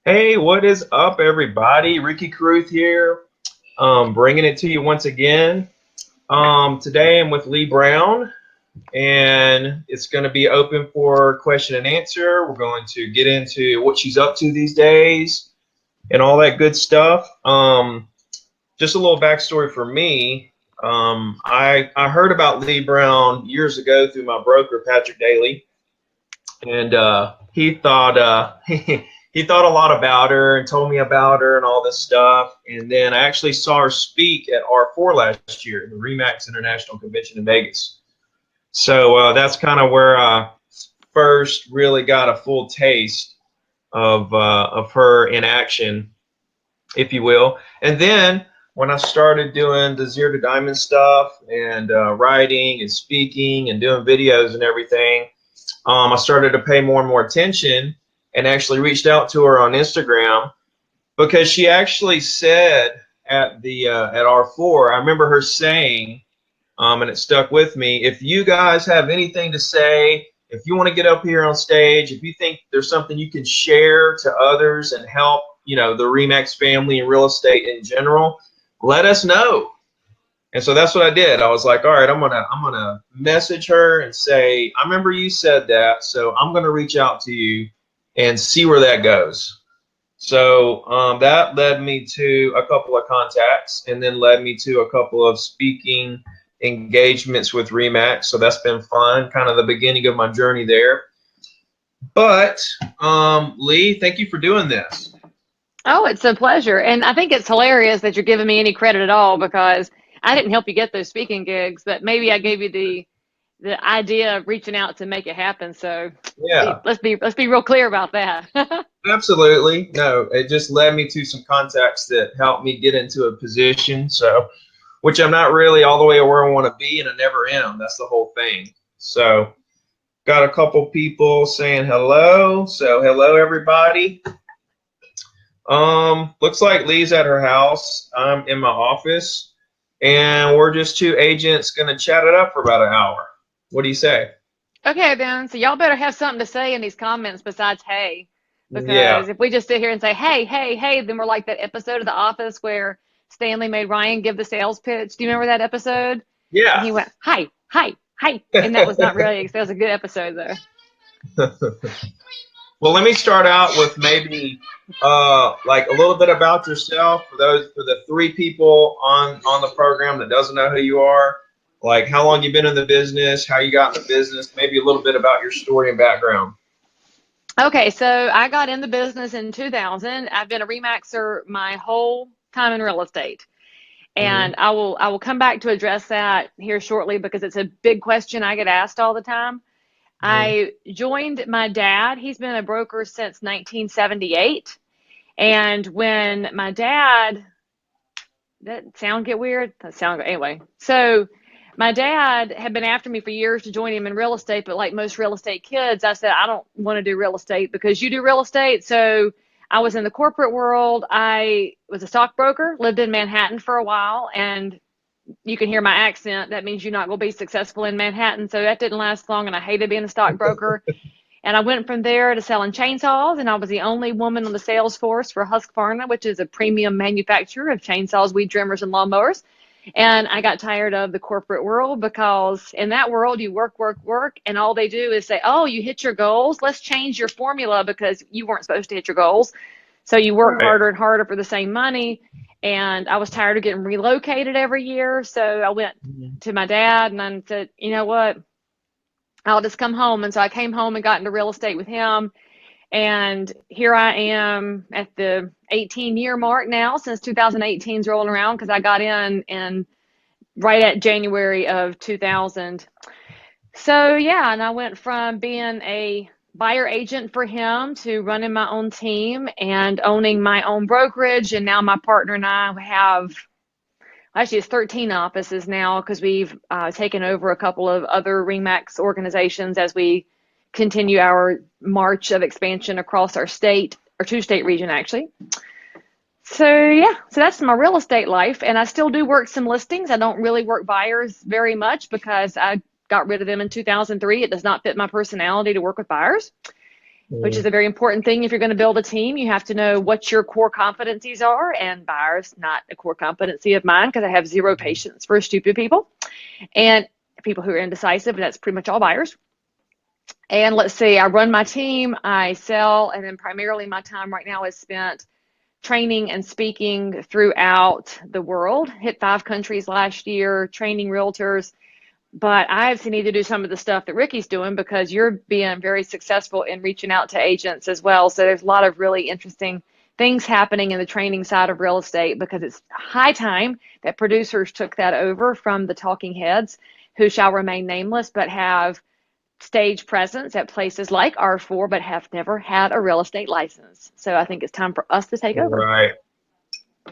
Hey, what is up, everybody? Ricky Carruth here, bringing it to you once again. Today I'm with Leigh Brown, and it's going to be open for question and answer. We're going to get into what she's up to these days and all that good stuff. Just a little backstory for me. I heard about Leigh Brown years ago through my broker, Patrick Daly, and he thought he thought a lot about her and told me about her and all this stuff. And then I actually saw her speak at R4 last year, the Remax International Convention in Vegas. So that's kind of where I first really got a full taste of her in action, if you will. And then when I started doing the Zero to Diamond stuff and writing and speaking and doing videos and everything, I started to pay more and more attention and actually reached out to her on Instagram because she actually said at R4, I remember her saying, and it stuck with me, if you guys have anything to say, if you want to get up here on stage, if you think there's something you can share to others and help, the Remax family and real estate in general, let us know. And so that's what I did. I was like, all right, I'm gonna message her and say, I remember you said that, so I'm gonna reach out to you and see where that goes. So that led me to a couple of contacts, and then led me to a couple of speaking engagements with Remax. So that's been fun, kind of the beginning of my journey there. But Leigh, thank you for doing this. Oh, it's a pleasure. And I think it's hilarious that you're giving me any credit at all because I didn't help you get those speaking gigs, but maybe I gave you the idea of reaching out to make it happen. So Yeah. let's be real clear about that. Absolutely. No, it just led me to some contacts that helped me get into a position. So, which I'm not really all the way where I want to be, and I never am. That's the whole thing. So, got a couple people saying hello. So, hello, everybody. Looks like Leigh's at her house. I'm in my office, and we're just two agents gonna chat it up for about an hour. What do you say? Okay, then. So y'all better have something to say in these comments besides hey. Yeah. Because if we just sit here and say, hey, hey, hey, then we're like that episode of The Office where Stanley made Ryan give the sales pitch. Do you remember that episode? And Yeah. he went, hi, hi, hi. And that was not really, that was a good episode, though. Well, let me start out with maybe like a little bit about yourself for the three people on the program that doesn't know who you are. Like how long you've been in the business, how you got in the business, maybe a little bit about your story and background. Okay, so I got in the business in 2000. I've been a Remaxer my whole time in real estate. Hmm. And I will come back to address that here shortly because it's a big question I get asked all the time. Hmm. I joined my dad. He's been a broker since 1978. And when my dad, that sound get weird? That sound anyway. So my dad had been after me for years to join him in real estate, but like most real estate kids, I said, I don't want to do real estate because you do real estate. So I was in the corporate world. I was a stockbroker, lived in Manhattan for a while, and you can hear my accent. That means you're not going to be successful in Manhattan. So that didn't last long, and I hated being a stockbroker. And I went from there to selling chainsaws, and I was the only woman on the sales force for Husqvarna, which is a premium manufacturer of chainsaws, weed trimmers, and lawnmowers. And I got tired of the corporate world because in that world, you work, work, work, and all they do is say, oh, you hit your goals. Let's change your formula because you weren't supposed to hit your goals. So you work Right. harder and harder for the same money. And I was tired of getting relocated every year. So I went Mhm. to my dad and I said, you know what? I'll just come home. And so I came home and got into real estate with him. And here I am at the 18-year mark now since 2018 is rolling around because I got in right at January of 2000. So yeah, and I went from being a buyer agent for him to running my own team and owning my own brokerage. And now my partner and I have actually it's 13 offices now because we've taken over a couple of other Remax organizations as we continue our march of expansion across our state or two-state region actually. So yeah, so that's my real estate life, and I still do work some listings. I don't really work buyers very much because I got rid of them in 2003. It does not fit my personality to work with buyers. which is Mm. a very important thing. If you're going to build a team, you have to know what your core competencies are, and buyers, not a core competency of mine because I have zero patience for stupid people and people who are indecisive. That's pretty much all buyers. And let's see, I run my team, I sell, and then primarily my time right now is spent training and speaking throughout the world. Hit 5 countries last year, training realtors. But I obviously need to do some of the stuff that Ricky's doing because you're being very successful in reaching out to agents as well. So there's a lot of really interesting things happening in the training side of real estate because it's high time that producers took that over from the talking heads who shall remain nameless but have stage presence at places like R4 but have never had a real estate license. So I think it's time for us to take over. Right.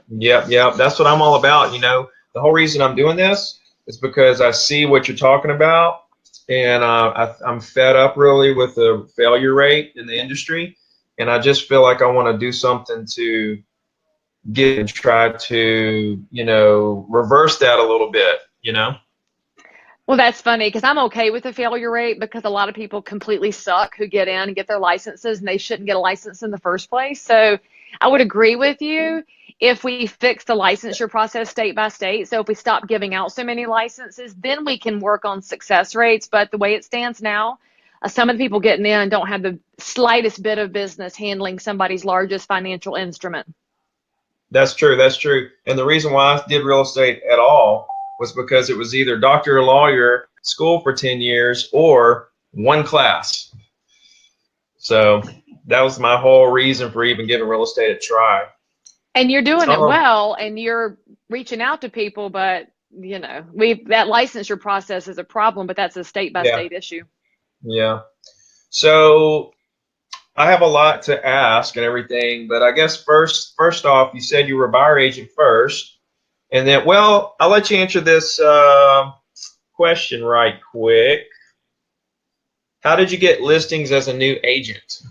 Yep, yep. That's what I'm all about. The whole reason I'm doing this is because I see what you're talking about, and I'm fed up really with the failure rate in the industry, and I just feel like I want to do something to get and try to, reverse that a little bit. Well, that's funny because I'm okay with the failure rate because a lot of people completely suck who get in and get their licenses and they shouldn't get a license in the first place. So I would agree with you if we fix the licensure process state by state. So if we stop giving out so many licenses, then we can work on success rates. But the way it stands now, some of the people getting in don't have the slightest bit of business handling somebody's largest financial instrument. That's true. That's true. And the reason why I did real estate at all was because it was either doctor or lawyer, school for 10 years, or one class. So that was my whole reason for even giving real estate a try. And you're doing it Um, well and you're reaching out to people, but we that licensure process is a problem, but that's a state by yeah, state issue. yeah. So I have a lot to ask and everything, but I guess first off, you said you were a buyer agent first, and then, well, I'll let you answer this question right quick. How did you get listings as a new agent?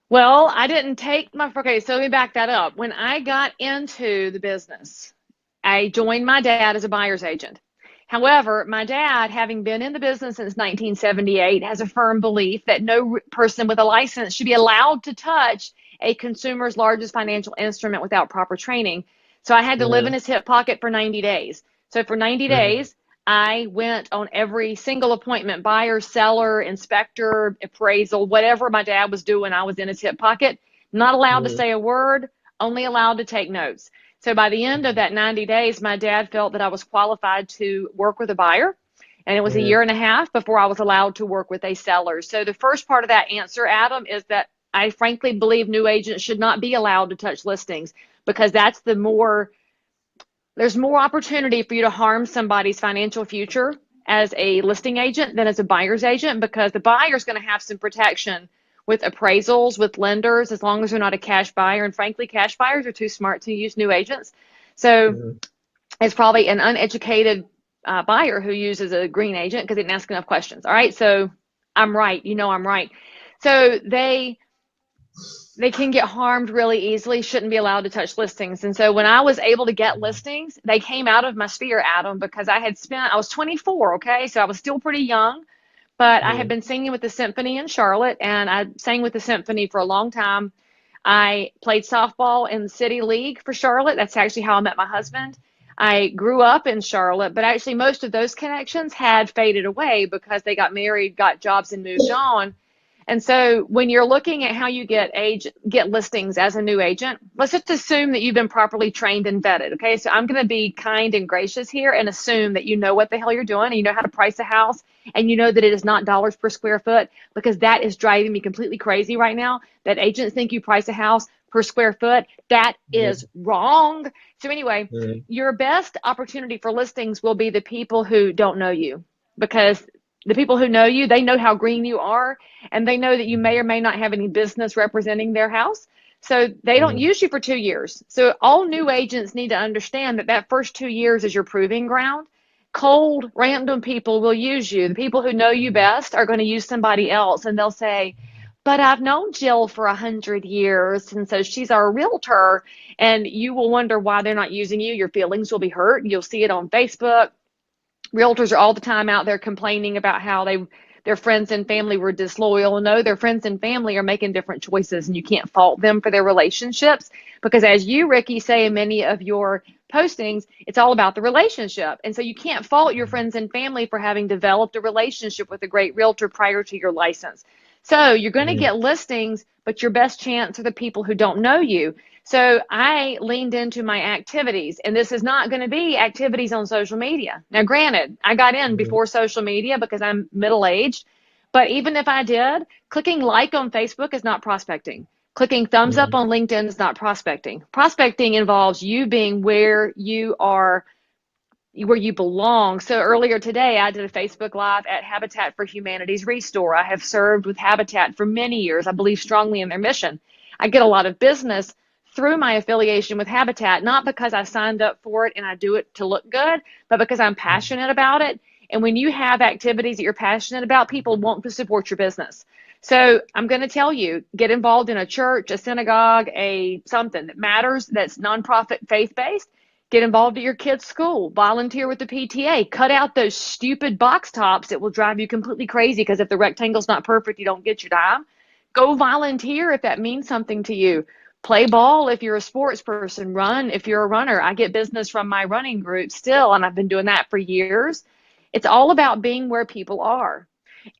Well, I didn't take my, okay, so let me back that up. When I got into the business, I joined my dad as a buyer's agent. However, my dad, having been in the business since 1978, has a firm belief that no person with a license should be allowed to touch a consumer's largest financial instrument without proper training. So I had to live in Mm-hmm, his hip pocket for 90 days. So for 90 mm-hmm, days, I went on every single appointment, buyer, seller, inspector, appraisal, whatever my dad was doing, I was in his hip pocket, not allowed to mm-hmm, say a word, only allowed to take notes. So by the end of that 90 days, my dad felt that I was qualified to work with a buyer. And it was a mm-hmm, year and a half before I was allowed to work with a seller. So the first part of that answer, Adam, is that I frankly believe new agents should not be allowed to touch listings because there's more opportunity for you to harm somebody's financial future as a listing agent than as a buyer's agent because the buyer's going to have some protection with appraisals, with lenders, as long as they're not a cash buyer. And frankly, cash buyers are too smart to use new agents. So mm-hmm. it's probably an uneducated buyer who uses a green agent because they didn't ask enough questions. All right. So I'm right. I'm right. So they can get harmed really easily, shouldn't be allowed to touch listings. And so when I was able to get listings, they came out of my sphere, Adam, because I was 24, okay? So I was still pretty young, but I had been singing with the symphony in Charlotte, and I sang with the symphony for a long time. I played softball in the city league for Charlotte. That's actually how I met my husband. I grew up in Charlotte, but actually most of those connections had faded away because they got married, got jobs, and moved on. And so when you're looking at how you get listings as a new agent, let's just assume that you've been properly trained and vetted. Okay. So I'm going to be kind and gracious here and assume that you know what the hell you're doing and you know how to price a house and you know that it is not dollars per square foot because that is driving me completely crazy right now that agents think you price a house per square foot. That is wrong. So anyway, Mm-hmm. your best opportunity for listings will be the people who don't know you because the people who know you, they know how green you are and they know that you may or may not have any business representing their house. So they don't Mm-hmm. use you for 2 years. So all new agents need to understand that that first 2 years is your proving ground. Cold, random people will use you. The people who know you best are going to use somebody else and they'll say, but I've known Jill for 100 years. And so she's our realtor. And you will wonder why they're not using you. Your feelings will be hurt. You'll see it on Facebook. Realtors are all the time out there complaining about how their friends and family were disloyal. No, their friends and family are making different choices, and you can't fault them for their relationships, because as you, Ricky, say in many of your postings, it's all about the relationship. And so you can't fault your friends and family for having developed a relationship with a great realtor prior to your license. So you're going to get listings, but your best chance are the people who don't know you. So I leaned into my activities, and this is not going to be activities on social media. Now, granted, I got in before social media because I'm middle-aged, but even if I did, clicking like on Facebook is not prospecting. Clicking thumbs up on LinkedIn is not prospecting. Prospecting involves you being where you are, where you belong. So earlier today, I did a Facebook Live at Habitat for Humanity's Restore. I have served with Habitat for many years. I believe strongly in their mission. I get a lot of business through my affiliation with Habitat, not because I signed up for it and I do it to look good, but because I'm passionate about it. And when you have activities that you're passionate about, people want to support your business. So I'm going to tell you, get involved in a church, a synagogue, a something that matters, that's nonprofit, faith-based. Get involved at your kid's school, volunteer with the PTA, cut out those stupid box tops that will drive you completely crazy, because if the rectangle's not perfect, you don't get your dime. Go volunteer if that means something to you. Play ball if you're a sports person. Run if you're a runner. I get business from my running group still, and I've been doing that for years. It's all about being where people are.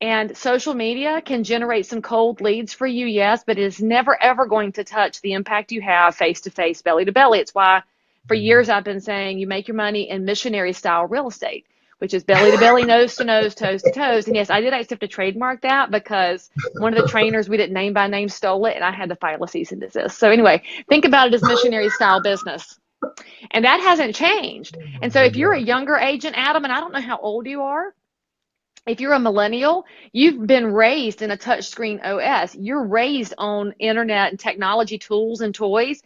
And social media can generate some cold leads for you, yes, but it is never, ever going to touch the impact you have face to face, belly to belly. It's why for years I've been saying you make your money in missionary style real estate, which is belly to belly, nose to nose, toes to toes. And yes, I did actually have to trademark that because one of the trainers we didn't name by name stole it, and I had to file a cease and desist. So anyway, think about it as missionary style business. And that hasn't changed. And so if you're a younger agent, Adam, and I don't know how old you are, if you're a millennial, you've been raised in a touchscreen OS. You're raised on internet and technology tools and toys,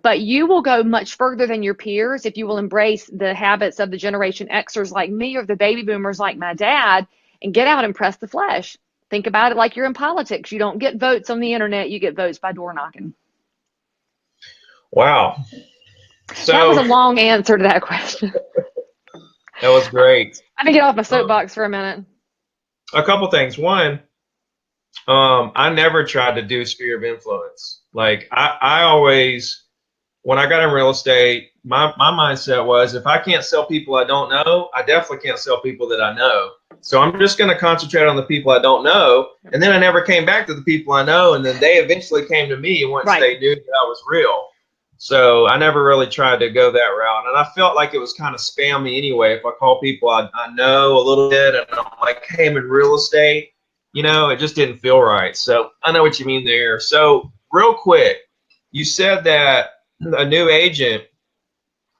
but you will go much further than your peers if you will embrace the habits of the Generation Xers like me, or the baby boomers like my dad, and get out and press the flesh. Think about it like you're in politics. You don't get votes on the internet, you get votes by door knocking. Wow. That was So a long answer to that question. that was great. I'm gonna get off my soapbox for a minute. A couple things. One, I never tried to do sphere of influence. Like I always, when I got in real estate, my mindset was, if I can't sell people I don't know, I definitely can't sell people that I know. So I'm just going to concentrate on the people I don't know. And then I never came back to the people I know. And then they eventually came to me once they knew that I was real. So I never really tried to go that route. And I felt like it was kind of spammy anyway. If I call people I know a little bit and I'm like, hey, I'm in real estate, it just didn't feel right. So I know what you mean there. So real quick, you said that a new agent,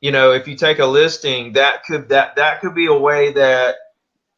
if you take a listing, that could be a way that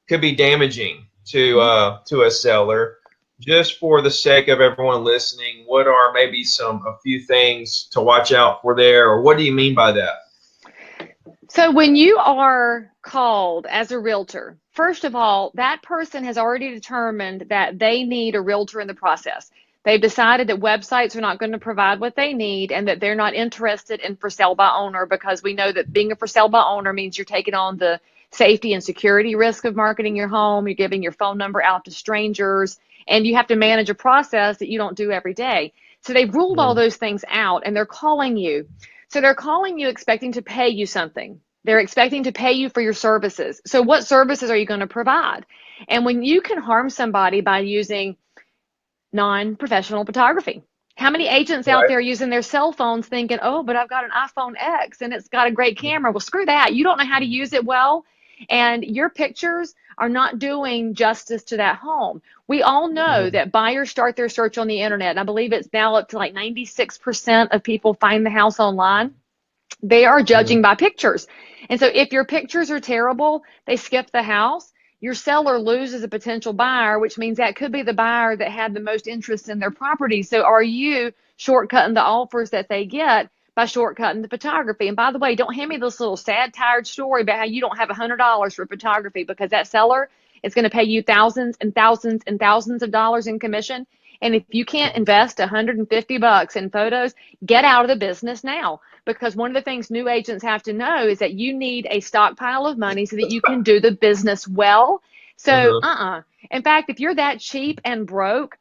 could be damaging to a seller. Just for the sake of everyone listening, what are maybe a few things to watch out for there, or what do you mean by that? So when you are called as a realtor, first of all, that person has already determined that they need a realtor in the process. They've decided that websites are not going to provide what they need, and that they're not interested in for sale by owner, because we know that being a for sale by owner means you're taking on the safety and security risk of marketing your home. You're giving your phone number out to strangers, and you have to manage a process that you don't do every day. So they've ruled all those things out, and they're calling you. So they're calling you expecting to pay you something. They're expecting to pay you for your services. So what services are you going to provide? And when you can harm somebody by using non-professional photography, how many agents out there using their cell phones thinking, oh, but I've got an iPhone X and it's got a great camera. Well, screw that. You don't know how to use it well, and your pictures are not doing justice to that home. We all know that buyers start their search on the internet, and I believe it's now up to like 96% of people find the house online. They are judging by pictures. And so if your pictures are terrible, they skip the house. Your seller loses a potential buyer, which means that could be the buyer that had the most interest in their property. So are you shortcutting the offers that they get by shortcutting the photography? And by the way, don't hand me this little sad, tired story about how you don't have $100 for photography, because that seller is going to pay you thousands and thousands and thousands of dollars in commission. And if you can't invest $150 in photos, get out of the business now. Because one of the things new agents have to know is that you need a stockpile of money so that you can do the business well. So, in fact, if you're that cheap and broke,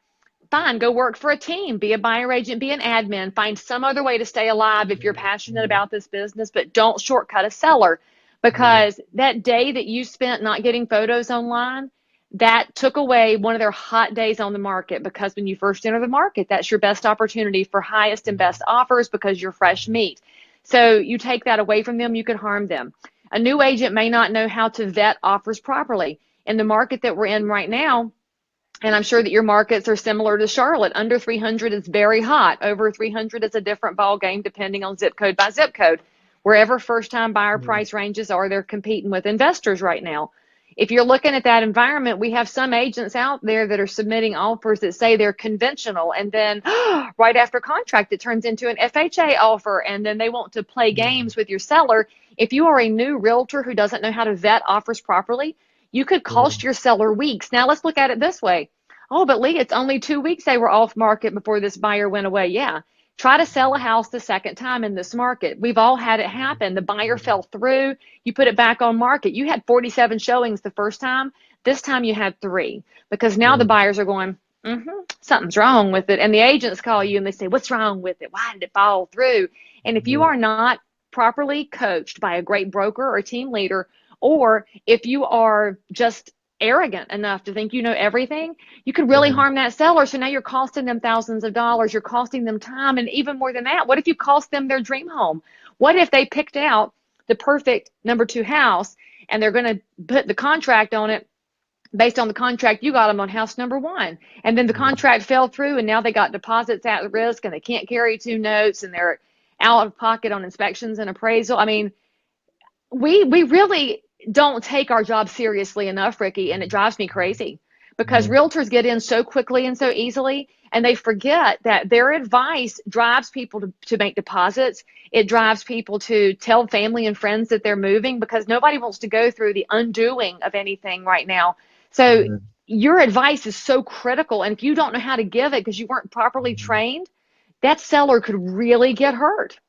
fine, go work for a team, be a buyer agent, be an admin, find some other way to stay alive if you're passionate about this business, but don't shortcut a seller, because that day that you spent not getting photos online, that took away one of their hot days on the market, because when you first enter the market, that's your best opportunity for highest and best offers because you're fresh meat. So you take that away from them, you could harm them. A new agent may not know how to vet offers properly. In the market that we're in right now, and I'm sure that your markets are similar to Charlotte. Under 300 is very hot. Over 300 is a different ball game depending on zip code by zip code. Wherever first-time buyer price ranges are, they're competing with investors right now. If you're looking at that environment, we have some agents out there that are submitting offers that say they're conventional, and then right after contract, it turns into an FHA offer, and then they want to play games with your seller. If you are a new realtor who doesn't know how to vet offers properly, you could cost your seller weeks. Now, let's look at it this way. Oh, but Leigh, it's only 2 weeks they were off market before this buyer went away. Yeah. Try to sell a house the second time in this market. We've all had it happen. The buyer fell through. You put it back on market. You had 47 showings the first time. This time you had 3, because now the buyers are going, something's wrong with it. And the agents call you and they say, what's wrong with it? Why did it fall through? And if you are not properly coached by a great broker or team leader, or if you are just arrogant enough to think you know everything, you could really harm that seller. So now you're costing them thousands of dollars. You're costing them time. And even more than that, what if you cost them their dream home? What if they picked out the perfect number 2 house and they're going to put the contract on it based on the contract you got them on house number 1, and then the contract fell through and now they got deposits at risk and they can't carry 2 notes and they're out of pocket on inspections and appraisal? I mean, we really don't take our job seriously enough, Ricky, and it drives me crazy, because realtors get in so quickly and so easily, and they forget that their advice drives people to make deposits. It drives people to tell family and friends that they're moving, because nobody wants to go through the undoing of anything right now. So your advice is so critical, and if you don't know how to give it because you weren't properly trained, that seller could really get hurt.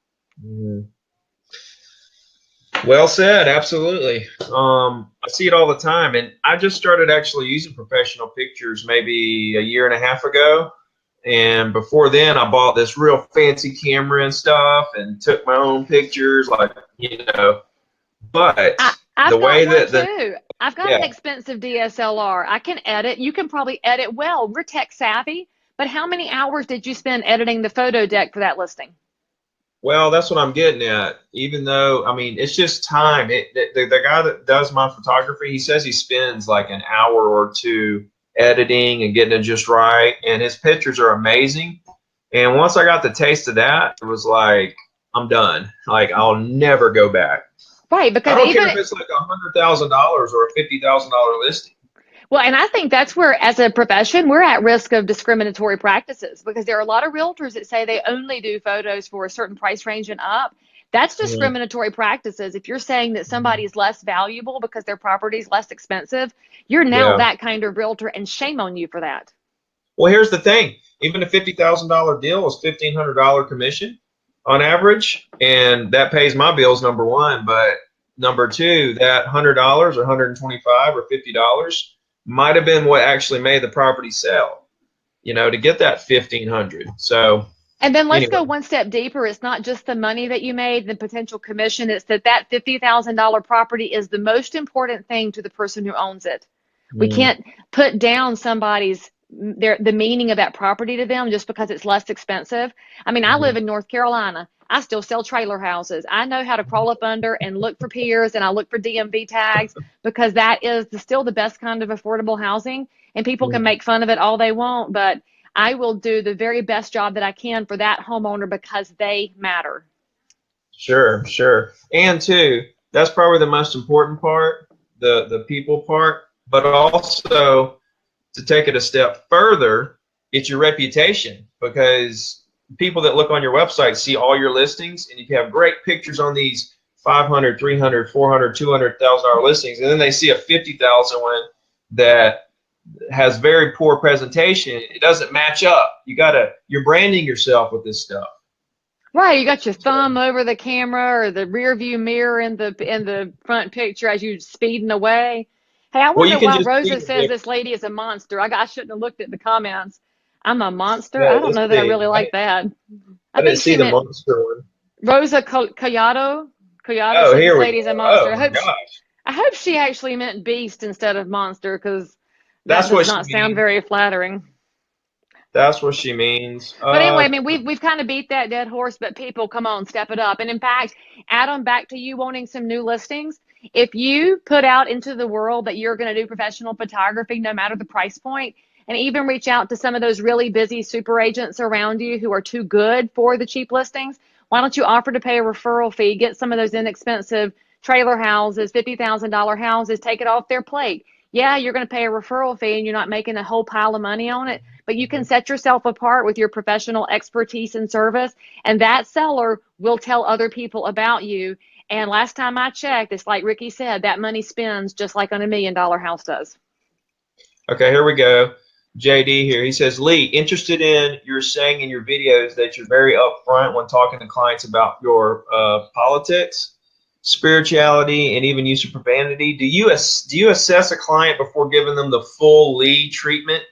Well said. Absolutely. I see it all the time, and I just started actually using professional pictures maybe a year and a half ago. And before then, I bought this real fancy camera and stuff, and took my own pictures, like, But I've the way got one that too. I've got an expensive DSLR. I can edit. You can probably edit well. We're tech savvy. But how many hours did you spend editing the photo deck for that listing? Well, that's what I'm getting at. Even though, I mean, it's just time. The guy that does my photography, he says he spends like an hour or 2 editing and getting it just right. And his pictures are amazing. And once I got the taste of that, it was like, I'm done. Like, I'll never go back. Right, I because don't even care if it's like $100,000 or a $50,000 listing. well, and I think that's where, as a profession, we're at risk of discriminatory practices, because there are a lot of realtors that say they only do photos for a certain price range and up. That's discriminatory practices. If you're saying that somebody is less valuable because their property is less expensive, you're now Yeah. that kind of realtor, and shame on you for that. Well, here's the thing. Even a $50,000 deal is $1,500 commission on average, and that pays my bills, number one. But number two, that $100 or $125 or $50 might have been what actually made the property sell, to get that 1,500. So And then let's anyway, go one step deeper. It's not just the money that you made, the potential commission. It's that $50,000 property is the most important thing to the person who owns it. We can't put down somebody's the meaning of that property to them just because it's less expensive. I mean, I live in North Carolina. I still sell trailer houses. I know how to crawl up under and look for piers, and I look for DMV tags, because that is still the best kind of affordable housing. And people can make fun of it all they want, but I will do the very best job that I can for that homeowner, because they matter. sure, sure. And two, that's probably the most important part, the people part, but also to take it a step further, it's your reputation, because people that look on your website see all your listings, and you have great pictures on these 500, 300, 400, $200,000 listings, and then they see a 50,000 one that has very poor presentation. It doesn't match up. You're branding yourself with this stuff. Right, you got your thumb over the camera or the rear view mirror in the front picture as you're speeding away. Hey, I Well, you wonder can why just Rosa see says this lady is a monster. I shouldn't have looked at the comments. I'm a monster. no, I don't let's know that I see. really like that. I I didn't think see she the meant monster one. Rosa Collado. Collado Oh, said this here we lady's a go. Oh monster. my gosh. I hope she actually meant beast instead of monster, because that That's does what she not sound means. very flattering. That's what she means. But anyway, I mean, we've kind of beat that dead horse, but people, come on, step it up. And in fact, Adam, back to you wanting some new listings. If you put out into the world that you're going to do professional photography, no matter the price point, and even reach out to some of those really busy super agents around you who are too good for the cheap listings, why don't you offer to pay a referral fee, get some of those inexpensive trailer houses, $50,000 houses, take it off their plate. Yeah, you're going to pay a referral fee and you're not making a whole pile of money on it, but you can set yourself apart with your professional expertise and service, and that seller will tell other people about you. And last time I checked, it's like Ricky said, that money spends just like on $1 million house does. Okay, here we go. JD here. He says, Leigh, interested in you're saying in your videos that you're very upfront when talking to clients about your politics, spirituality, and even use of profanity. Do you assess a client before giving them the full Leigh treatment?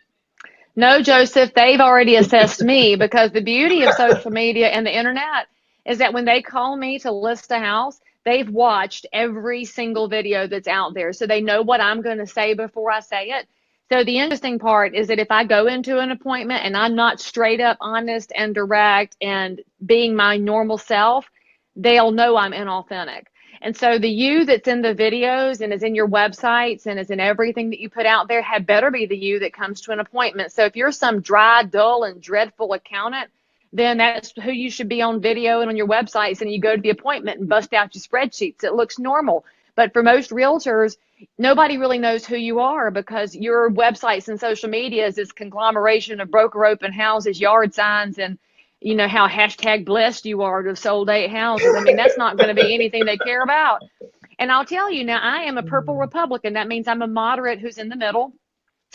No, Joseph, they've already assessed me, because the beauty of social media and the internet is that when they call me to list a house, they've watched every single video that's out there. So they know what I'm going to say before I say it. So the interesting part is that if I go into an appointment and I'm not straight up honest and direct and being my normal self, they'll know I'm inauthentic. And so the you that's in the videos and is in your websites and is in everything that you put out there had better be the you that comes to an appointment. So if you're some dry, dull, and dreadful accountant, then that's who you should be on video and on your websites. And you go to the appointment and bust out your spreadsheets. It looks normal. But for most realtors, nobody really knows who you are, because your websites and social media is this conglomeration of broker open houses, yard signs, and how hashtag blessed you are to have sold 8 houses. I mean, that's not going to be anything they care about. And I'll tell you now, I am a purple Republican. That means I'm a moderate who's in the middle.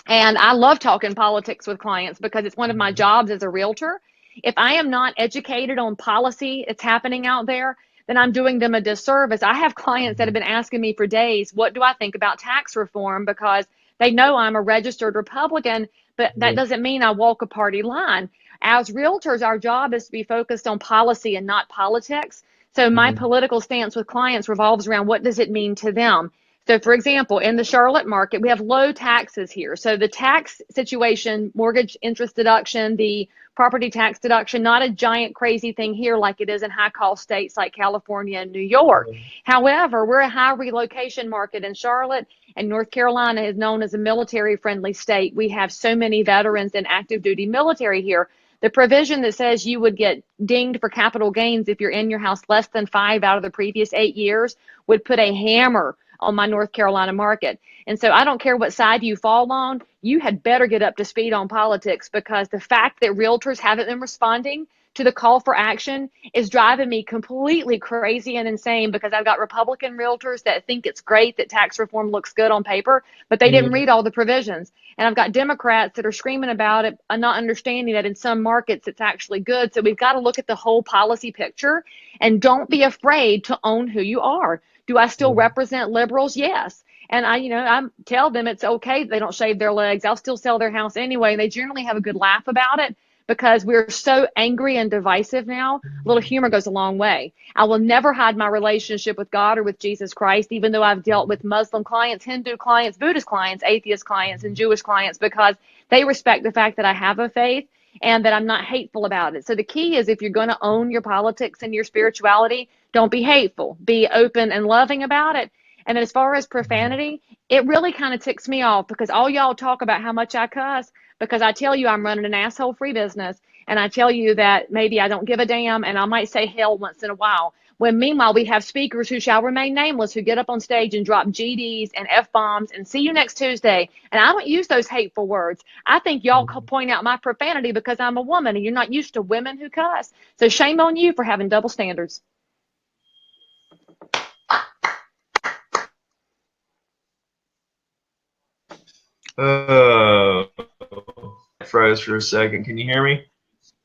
And I love talking politics with clients because it's one of my jobs as a realtor. If I am not educated on policy that's happening out there, then I'm doing them a disservice. I have clients that have been asking me for days, what do I think about tax reform? Because they know I'm a registered Republican, but that doesn't mean I walk a party line. As realtors, our job is to be focused on policy and not politics. So my political stance with clients revolves around what does it mean to them? So, for example, in the Charlotte market, we have low taxes here. So the tax situation, mortgage interest deduction, the property tax deduction, not a giant crazy thing here like it is in high cost states like California and New York. However, we're a high relocation market in Charlotte, and North Carolina is known as a military friendly state. We have so many veterans and active duty military here. The provision that says you would get dinged for capital gains if you're in your house less than 5 out of the previous 8 years would put a hammer on my North Carolina market. And so I don't care what side you fall on, you had better get up to speed on politics, because the fact that realtors haven't been responding to the call for action is driving me completely crazy and insane, because I've got Republican realtors that think it's great that tax reform looks good on paper, but they didn't read all the provisions. And I've got Democrats that are screaming about it and not understanding that in some markets it's actually good. So we've got to look at the whole policy picture, and don't be afraid to own who you are. Do I still represent liberals? Yes. And I tell them it's okay if they don't shave their legs. I'll still sell their house anyway. And they generally have a good laugh about it, because we're so angry and divisive now. A little humor goes a long way. I will never hide my relationship with God or with Jesus Christ, even though I've dealt with Muslim clients, Hindu clients, Buddhist clients, atheist clients, and Jewish clients, because they respect the fact that I have a faith and that I'm not hateful about it. So the key is, if you're going to own your politics and your spirituality, don't be hateful. Be open and loving about it. And then as far as profanity, it really kind of ticks me off, because all y'all talk about how much I cuss, because I tell you I'm running an asshole free business, and I tell you that maybe I don't give a damn, and I might say hell once in a while. When meanwhile we have speakers who shall remain nameless who get up on stage and drop GDs and F bombs and see you next Tuesday. And I don't use those hateful words. I think y'all point out my profanity because I'm a woman and you're not used to women who cuss. So shame on you for having double standards. Uh, froze for a second. Can you hear me?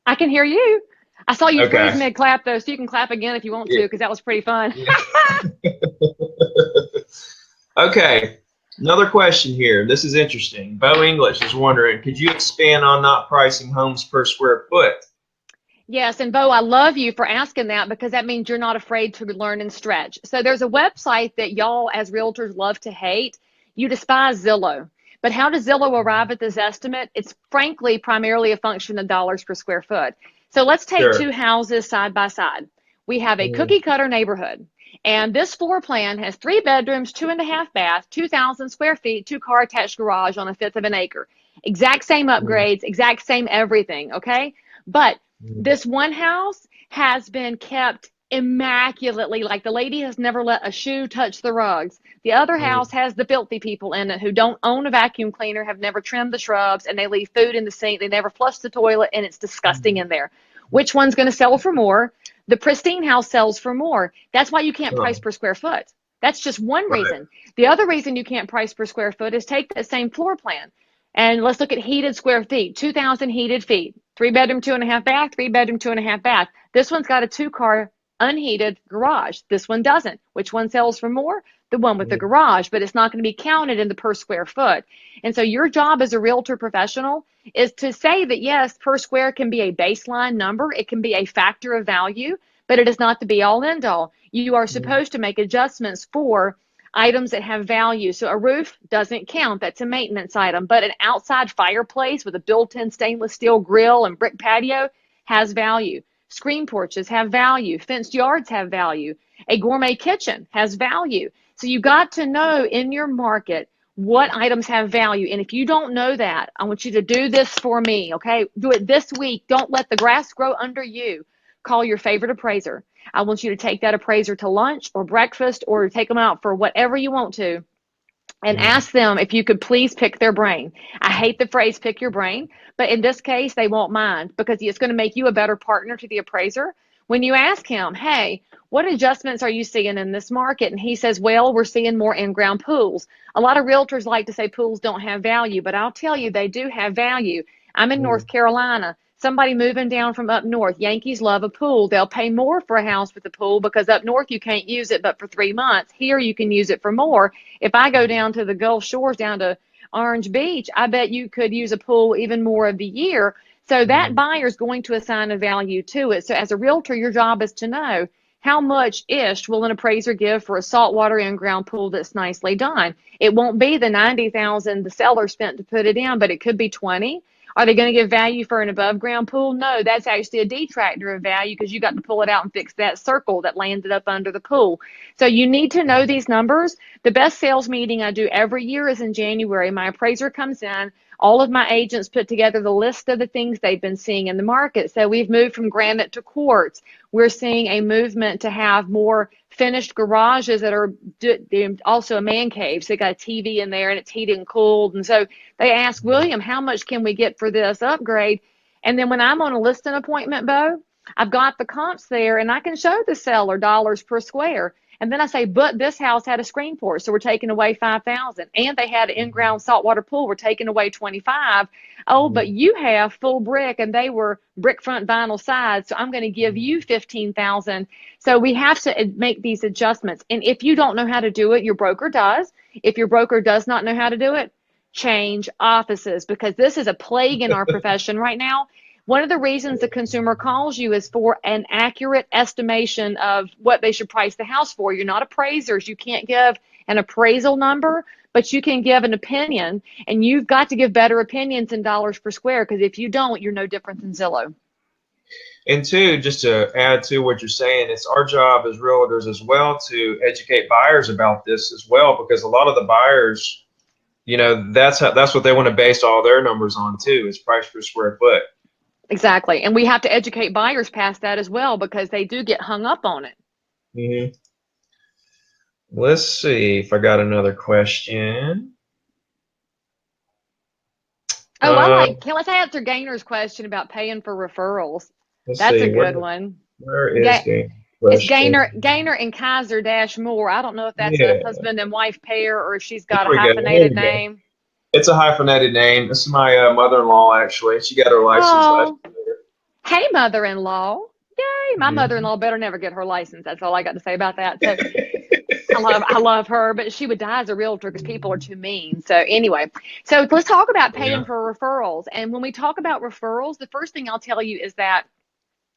I can hear you. I saw you freeze Okay. mid clap though, so you can clap again if you want to, Yeah. because that was pretty fun. Yeah. Okay. Another question here. This is interesting. Bo English is wondering, could you expand on not pricing homes per square foot? Yes, and Bo, I love you for asking that because that means you're not afraid to learn and stretch. So there's a website that y'all as realtors love to hate. You despise Zillow. But how does Zillow arrive at this estimate? It's frankly primarily a function of dollars per square foot. So let's take Sure. two houses side by side. We have a Mhm. cookie cutter neighborhood. And this floor plan has 3 bedrooms, 2.5 baths, 2,000 square feet, two-car attached garage on a fifth of an acre. Exact same Mhm. upgrades, exact same everything, okay? But Mhm. this one house has been kept immaculately, like the lady has never let a shoe touch the rugs. The other house Mhm. has the filthy people in it who don't own a vacuum cleaner, have never trimmed the shrubs, and they leave food in the sink. They never flush the toilet, and it's disgusting in there. Which one's going to sell for more? The pristine house sells for more. That's why you can't price Oh, per square foot. That's just one right. reason. The other reason you can't price per square foot is take that same floor plan. And let's look at heated square feet, 2,000 heated feet, 3 bedroom, 2.5 bath, 3 bedroom, 2.5 bath. This one's got a two-car unheated garage. This one doesn't. Which one sells for more? The one with the Mhm. garage, but it's not going to be counted in the per square foot. And so your job as a realtor professional is to say that yes, per square can be a baseline number. It can be a factor of value, but it is not the be all end all. You are Mhm. supposed to make adjustments for items that have value. So a roof doesn't count. That's a maintenance item. But an outside fireplace with a built-in stainless steel grill and brick patio has value. Screen porches have value. Fenced yards have value. A gourmet kitchen has value. So you got to know in your market what items have value. And if you don't know that, I want you to do this for me, okay? Do it this week. Don't let the grass grow under you. Call your favorite appraiser. I want you to take that appraiser to lunch or breakfast or take them out for whatever you want to and Mhm. ask them if you could please pick their brain. I hate the phrase pick your brain, but in this case, they won't mind because it's going to make you a better partner to the appraiser. When you ask him, hey, what adjustments are you seeing in this market? And he says, well, we're seeing more in ground pools. A lot of realtors like to say pools don't have value, but I'll tell you, they do have value. I'm in North Mhm. Carolina. Somebody moving down from up north. Yankees love a pool. They'll pay more for a house with a pool because up north you can't use it but for 3 months. Here you can use it for more. If I go down to the Gulf Shores, down to Orange Beach, I bet you could use a pool even more of the year. So that Mhm. buyer is going to assign a value to it. So as a realtor, your job is to know how much ish will an appraiser give for a saltwater in-ground pool that's nicely done. It won't be the 90,000 the seller spent to put it in, but it could be 20. Are they going to give value for an above ground pool? No, that's actually a detractor of value because you got to pull it out and fix that circle that landed up under the pool. So you need to know these numbers. The best sales meeting I do every year is in January. My appraiser comes in. All of my agents put together the list of the things they've been seeing in the market. So we've moved from granite to quartz. We're seeing a movement to have more finished garages that are also a man cave. So they got a TV in there and it's heated and cooled. And so they ask William, how much can we get for this upgrade? And then when I'm on a listing appointment, Bo, I've got the comps there and I can show the seller dollars per square. And then I say, but this house had a screen porch, so we're taking away 5,000. And they had an in-ground saltwater pool, we're taking away 25. Oh, but Mhm. you have full brick and they were brick front vinyl sides, so I'm going to give Mhm. you 15,000. So we have to make these adjustments. And if you don't know how to do it, your broker does. If your broker does not know how to do it, change offices because this is a plague in our profession right now. One of the reasons the consumer calls you is for an accurate estimation of what they should price the house for. You're not appraisers. You can't give an appraisal number, but you can give an opinion, and you've got to give better opinions in dollars per square because if you don't, you're no different than Zillow. And two, just to add to what you're saying, it's our job as realtors as well to educate buyers about this as well, because a lot of the buyers, that's what they want to base all their numbers on too, is price per square foot. Exactly. And we have to educate buyers past that as well because they do get hung up on it. Hmm. Let's see if I got another question. Oh, I Uh, like, let's answer Gainer's question about paying for referrals. let's That's a see, good one. where is Ga- the It's Gainer question? and Kaiser Dash Moore. I don't know if that's a Yeah, husband and wife pair or if she's there got a we go. There hyphenated we go. name. It's a hyphenated name. This is my mother-in-law, actually. She got her license last Oh, hey, mother-in-law. Yay, my year. mother-in-law better never get her license. That's all I got to say about that. So I love her, but she would die as a realtor because people are too mean. So anyway, so let's talk about paying Yeah. for referrals. And when we talk about referrals, the first thing I'll tell you is that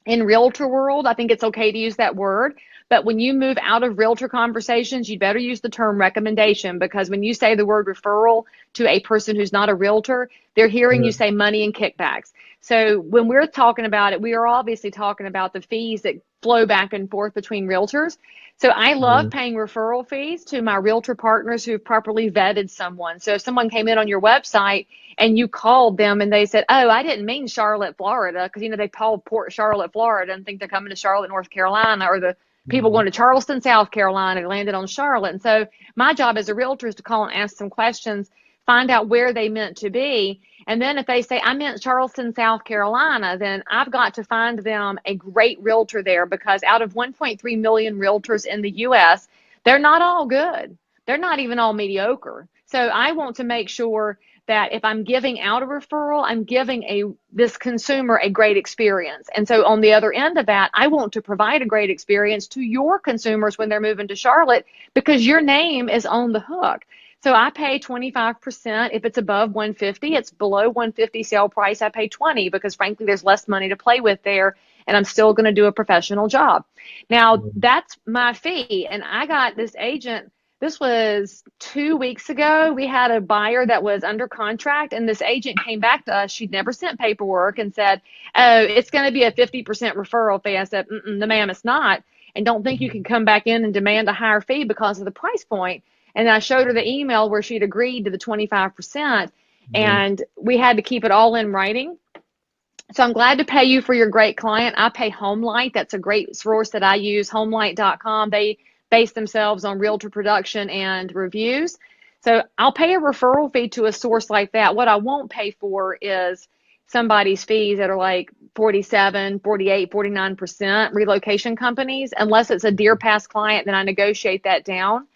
in realtor world, I think it's okay to use that word. But when you move out of realtor conversations, you'd better use the term recommendation, because when you say the word referral to a person who's not a realtor, they're hearing you Mhm. say money and kickbacks. So when we're talking about it, we are obviously talking about the fees that flow back and forth between realtors. So I love Mhm. paying referral fees to my realtor partners who've properly vetted someone. So if someone came in on your website and you called them and they said, "Oh, I didn't mean Charlotte, Florida," because they call Port Charlotte, Florida, and think they're coming to Charlotte, North Carolina, or the people Mhm. going to Charleston, South Carolina, and landed on Charlotte. And so my job as a realtor is to call and ask some questions, find out where they meant to be. And then if they say, "I meant Charleston, South Carolina," then I've got to find them a great realtor there, because out of 1.3 million realtors in the US, they're not all good. They're not even all mediocre. So I want to make sure that if I'm giving out a referral, I'm giving this consumer a great experience. And so on the other end of that, I want to provide a great experience to your consumers when they're moving to Charlotte, because your name is on the hook. So I pay 25% if it's above 150. It's below 150 sale price, I pay 20, because frankly there's less money to play with there, and I'm still going to do a professional job. Now, Mhm. that's my fee. And I got this agent, this was 2 weeks ago. We had a buyer that was under contract, and this agent came back to us. She'd never sent paperwork and said, "Oh, it's going to be a 50% referral fee." I said, "No, ma'am, it's not. And don't think you can come back in and demand a higher fee because of the price point." And I showed her the email where she'd agreed to the 25%, Mhm. and we had to keep it all in writing. So I'm glad to pay you for your great client. I pay HomeLight. That's a great source that I use, homelight.com. They base themselves on realtor production and reviews. So I'll pay a referral fee to a source like that. What I won't pay for is somebody's fees that are like 47, 48, 49% relocation companies. Unless it's a Dear Pass client, then I negotiate that down.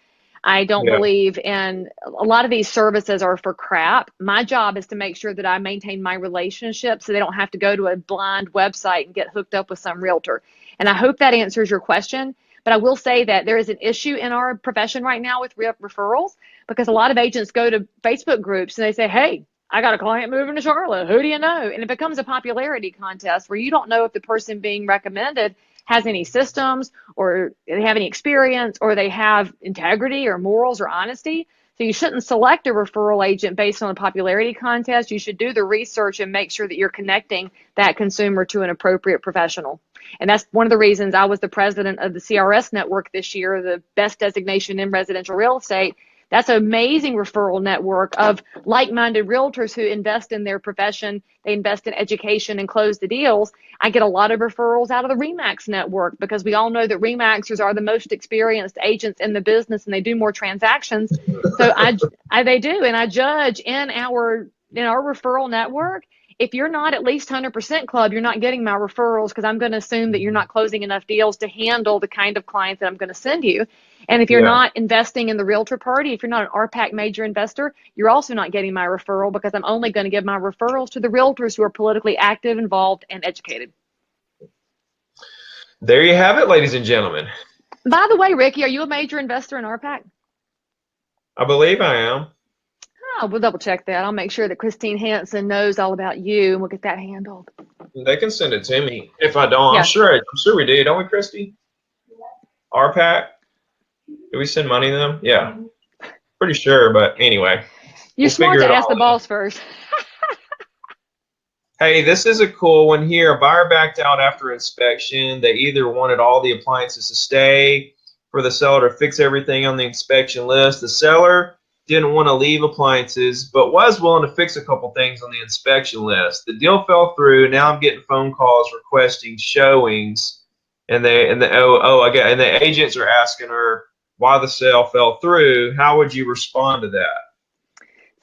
I don't Yeah. believe in a lot of these services are for crap. My job is to make sure that I maintain my relationship so they don't have to go to a blind website and get hooked up with some realtor. And I hope that answers your question. But I will say that there is an issue in our profession right now with referrals, because a lot of agents go to Facebook groups and they say, "Hey, I got a client moving to Charlotte. Who do you know?" And it becomes a popularity contest where you don't know if the person being recommended has any systems, or they have any experience, or they have integrity or morals or honesty. So you shouldn't select a referral agent based on a popularity contest. You should do the research and make sure that you're connecting that consumer to an appropriate professional. And that's one of the reasons I was the president of the CRS network this year, the best designation in residential real estate. That's an amazing referral network of like-minded realtors who invest in their profession. They invest in education and close the deals. I get a lot of referrals out of the REMAX network, because we all know that REMAXers are the most experienced agents in the business and they do more transactions. So they do, and I judge in our referral network. If you're not at least 100% club, you're not getting my referrals, because I'm going to assume that you're not closing enough deals to handle the kind of clients that I'm going to send you. And if you're Yeah. not investing in the realtor party, if you're not an RPAC major investor, you're also not getting my referral, because I'm only going to give my referrals to the realtors who are politically active, involved, and educated. There you have it, ladies and gentlemen. By the way, Ricky, are you a major investor in RPAC? I believe I am. Oh, we'll double check that. I'll make sure that Christine Hansen knows all about you, and we'll get that handled. They can send it to me. If I don't, I'm Yeah. sure. I'm sure we do, don't we, Christy? RPAC? Do we send money to them? Yeah, pretty sure. But anyway, You're we'll smart figure to it ask the all out. boss first. Hey, this is a cool one here. A buyer backed out after inspection. They either wanted all the appliances to stay, for the seller to fix everything on the inspection list. The seller didn't want to leave appliances, but was willing to fix a couple things on the inspection list. The deal fell through. Now I'm getting phone calls requesting showings, and the agents are asking her why the sale fell through. How would you respond to that?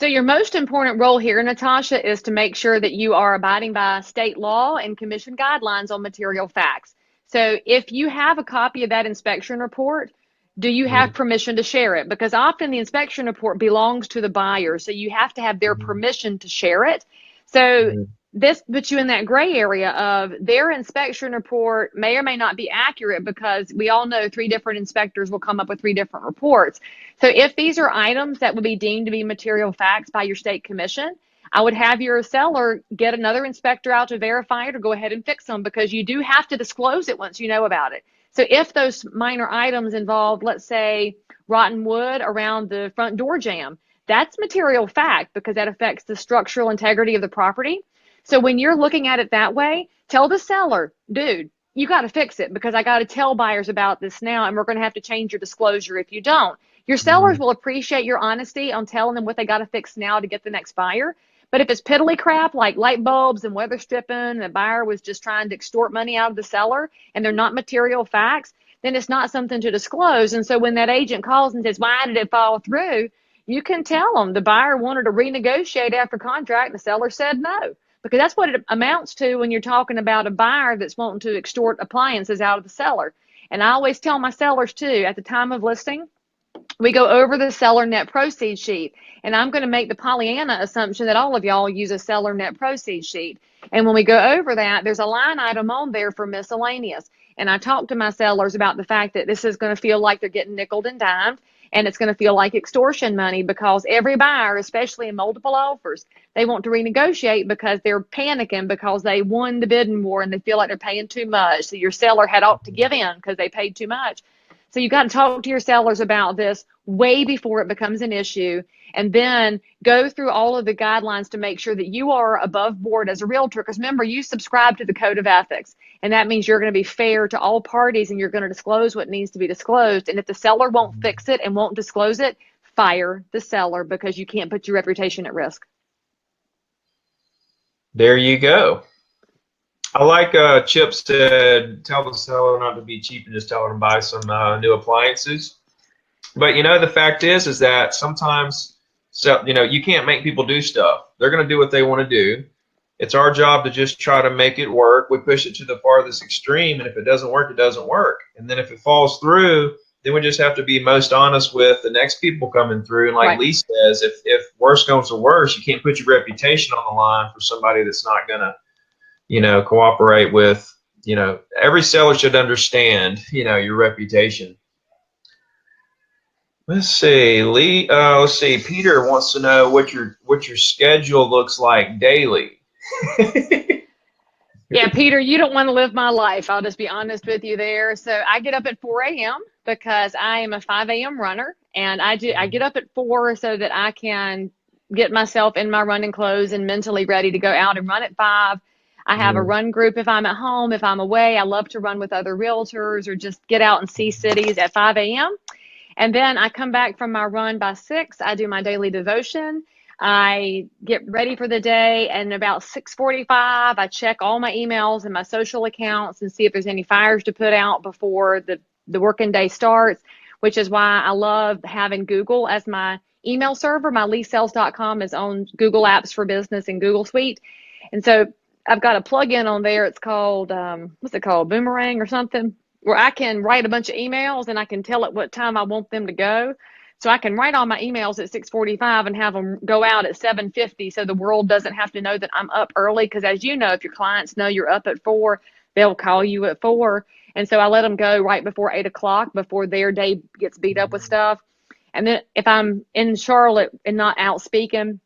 So your most important role here, Natasha, is to make sure that you are abiding by state law and commission guidelines on material facts. So if you have a copy of that inspection report, do you have permission to share it? Because often the inspection report belongs to the buyer, so you have to have their Mhm. permission to share it. So Mhm. this puts you in that gray area of their inspection report may or may not be accurate, because we all know 3 different inspectors will come up with 3 different reports. So if these are items that would be deemed to be material facts by your state commission, I would have your seller get another inspector out to verify it or go ahead and fix them, because you do have to disclose it once you know about it. So if those minor items involve, let's say, rotten wood around the front door jamb, that's material fact because that affects the structural integrity of the property. So when you're looking at it that way, tell the seller, dude, you got to fix it because I got to tell buyers about this now, and we're going to have to change your disclosure if you don't. Your sellers will appreciate your honesty on telling them what they got to fix now to get the next buyer. But if it's piddly crap like light bulbs and weather stripping, and the buyer was just trying to extort money out of the seller and they're not material facts, then it's not something to disclose. And so when that agent calls and says, why did it fall through? You can tell them the buyer wanted to renegotiate after contract and the seller said no. Because that's what it amounts to when you're talking about a buyer that's wanting to extort appliances out of the seller. And I always tell my sellers too, at the time of listing, we go over the seller net proceeds sheet. And I'm going to make the Pollyanna assumption that all of y'all use a seller net proceeds sheet. And when we go over that, there's a line item on there for miscellaneous. And I talk to my sellers about the fact that this is going to feel like they're getting nickeled and dimed, and it's going to feel like extortion money, because every buyer, especially in multiple offers, they want to renegotiate because they're panicking because they won the bidding war and they feel like they're paying too much. So your seller had ought to give in because they paid too much. So you got to talk to your sellers about this way before it becomes an issue, and then go through all of the guidelines to make sure that you are above board as a realtor. Because remember, you subscribe to the code of ethics, and that means you're going to be fair to all parties and you're going to disclose what needs to be disclosed. And if the seller won't fix it and won't disclose it, fire the seller, because you can't put your reputation at risk. There you go. I like Chip said, tell the seller not to be cheap and just tell her to buy some new appliances. But the fact is that sometimes, you can't make people do stuff. They're going to do what they want to do. It's our job to just try to make it work. We push it to the farthest extreme, and if it doesn't work, it doesn't work. And then if it falls through, then we just have to be most honest with the next people coming through. And like Leigh says, if worse comes to worse, you can't put your reputation on the line for somebody that's not going to cooperate with, every seller should understand, your reputation. Let's see, Leigh. Let's see. Peter wants to know what your schedule looks like daily. Yeah, Peter, you don't want to live my life. I'll just be honest with you there. So I get up at 4 a.m. because I am a 5 a.m. runner, and I get up at 4 so that I can get myself in my running clothes and mentally ready to go out and run at 5. I have a run group if I'm at home. If I'm away, I love to run with other realtors or just get out and see cities at 5 a.m. And then I come back from my run by 6. I do my daily devotion. I get ready for the day, and about 6:45, I check all my emails and my social accounts and see if there's any fires to put out before the working day starts, which is why I love having Google as my email server. My leasales.com is on Google Apps for Business and Google Suite. And so I've got a plug-in on there. It's called, what's it called? Boomerang or something, where I can write a bunch of emails and I can tell it what time I want them to go. So I can write all my emails at 6:45 and have them go out at 7:50, so the world doesn't have to know that I'm up early. Because as you know, if your clients know you're up at 4, they'll call you at 4. And so I let them go right before 8 o'clock, before their day gets beat up with stuff. And then if I'm in Charlotte and not out speaking,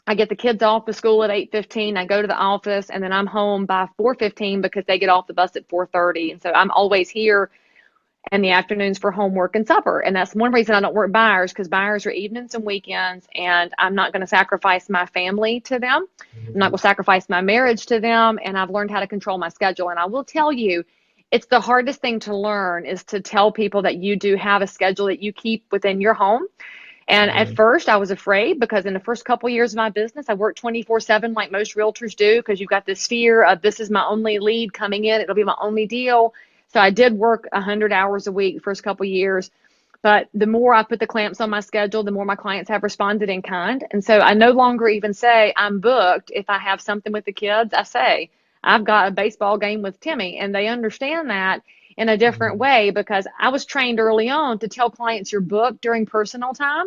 I get the kids off to school at 8:15. I go to the office, and then I'm home by 4:15 because they get off the bus at 4:30. And so I'm always here in the afternoons for homework and supper. And that's one reason I don't work buyers, because buyers are evenings and weekends, and I'm not going to sacrifice my family to them. I'm not going to sacrifice my marriage to them. And I've learned how to control my schedule. And I will tell you, it's the hardest thing to learn, is to tell people that you do have a schedule that you keep within your home. And at first I was afraid, because in the first couple of years of my business, I worked 24/7 like most realtors do, because you've got this fear of, this is my only lead coming in. It'll be my only deal. So I did work 100 hours a week the first couple of years. But the more I put the clamps on my schedule, the more my clients have responded in kind. And so I no longer even say I'm booked. If I have something with the kids, I say I've got a baseball game with Timmy, and they understand that in a different way, because I was trained early on to tell clients you're booked during personal time.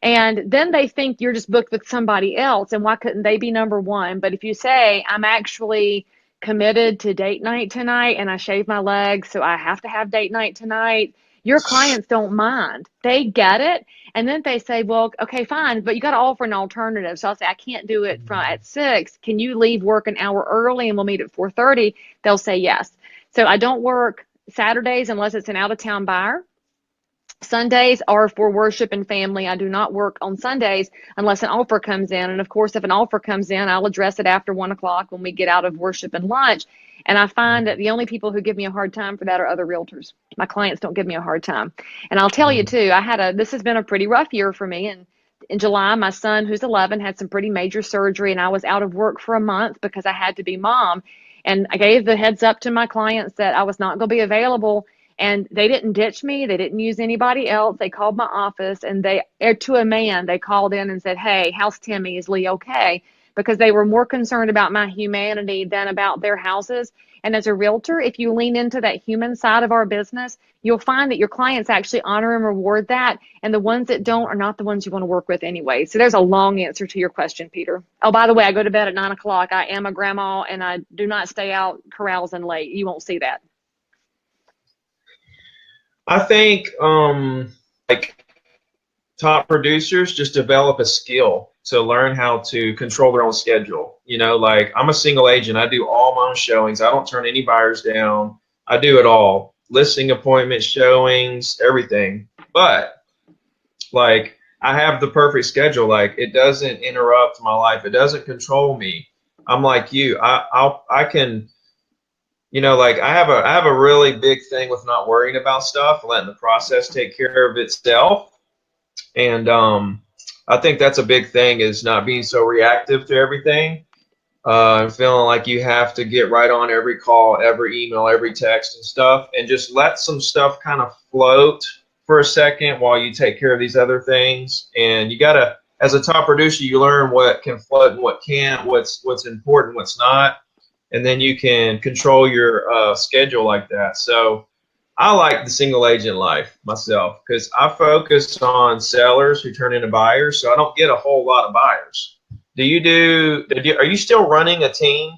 And then they think you're just booked with somebody else, and why couldn't they be number one? But if you say, I'm actually committed to date night tonight and I shave my legs, so I have to have date night tonight, your clients don't mind. They get it. And then they say, well, okay, fine, but you got to offer an alternative. So I'll say, I can't do it from at 6. Can you leave work an hour early and we'll meet at 4:30? They'll say yes. So I don't work Saturdays unless it's an out of town buyer. Sundays are for worship and family. I do not work on Sundays unless an offer comes in. And of course, if an offer comes in, I'll address it after 1 o'clock when we get out of worship and lunch. And I find that the only people who give me a hard time for that are other realtors. My clients don't give me a hard time. And I'll tell you too, this has been a pretty rough year for me. And in July, my son, who's 11, had some pretty major surgery, and I was out of work for a month because I had to be mom. And I gave the heads up to my clients that I was not going to be available. And they didn't ditch me. They didn't use anybody else. They called my office, and to a man, they called in and said, hey, how's Timmy? Is Leigh okay? Because they were more concerned about my humanity than about their houses. And as a realtor, if you lean into that human side of our business, you'll find that your clients actually honor and reward that. And the ones that don't are not the ones you want to work with anyway. So there's a long answer to your question, Peter. Oh, by the way, I go to bed at 9 o'clock. I am a grandma, and I do not stay out carousing late. You won't see that. I think like top producers just develop a skill to learn how to control their own schedule. You know, like I'm a single agent. I do all my own showings. I don't turn any buyers down. I do it all. Listing appointments, showings, everything. But like I have the perfect schedule. Like it doesn't interrupt my life. It doesn't control me. I'm like you. I can, you know, like I have a really big thing with not worrying about stuff, letting the process take care of itself. And I think that's a big thing, is not being so reactive to everything, and feeling like you have to get right on every call, every email, every text and stuff, and just let some stuff kind of float for a second while you take care of these other things. And you gotta, as a top producer, you learn what can float and what can't, what's important, what's not, and then you can control your schedule like that. So I like the single agent life myself because I focus on sellers who turn into buyers, so I don't get a whole lot of buyers. Are you still running a team?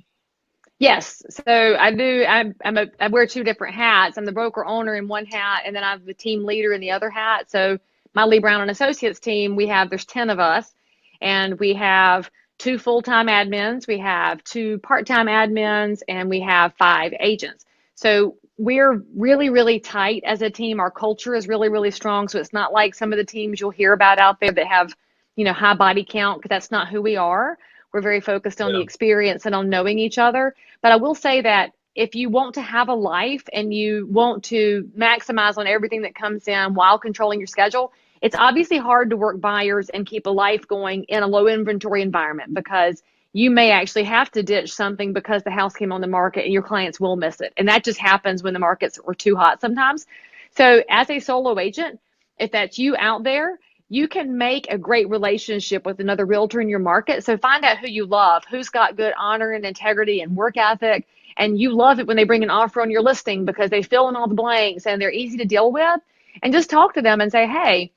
Yes, so I do. I wear two different hats. I'm the broker owner in one hat, and then I'm the team leader in the other hat. So my Leigh Brown and Associates team, there's 10 of us, and we have 2 full-time admins, we have 2 part-time admins, and we have 5 agents. So we're really, really tight as a team. Our culture is really, really strong. So it's not like some of the teams you'll hear about out there that have, high body count, because that's not who we are. We're very focused on the Yeah. experience and on knowing each other. But I will say that if you want to have a life and you want to maximize on everything that comes in while controlling your schedule, it's obviously hard to work buyers and keep a life going in a low inventory environment, because you may actually have to ditch something because the house came on the market and your clients will miss it. And that just happens when the markets are too hot sometimes. So as a solo agent, if that's you out there, you can make a great relationship with another realtor in your market. So find out who you love, who's got good honor and integrity and work ethic. And you love it when they bring an offer on your listing because they fill in all the blanks and they're easy to deal with. And just talk to them and say, hey,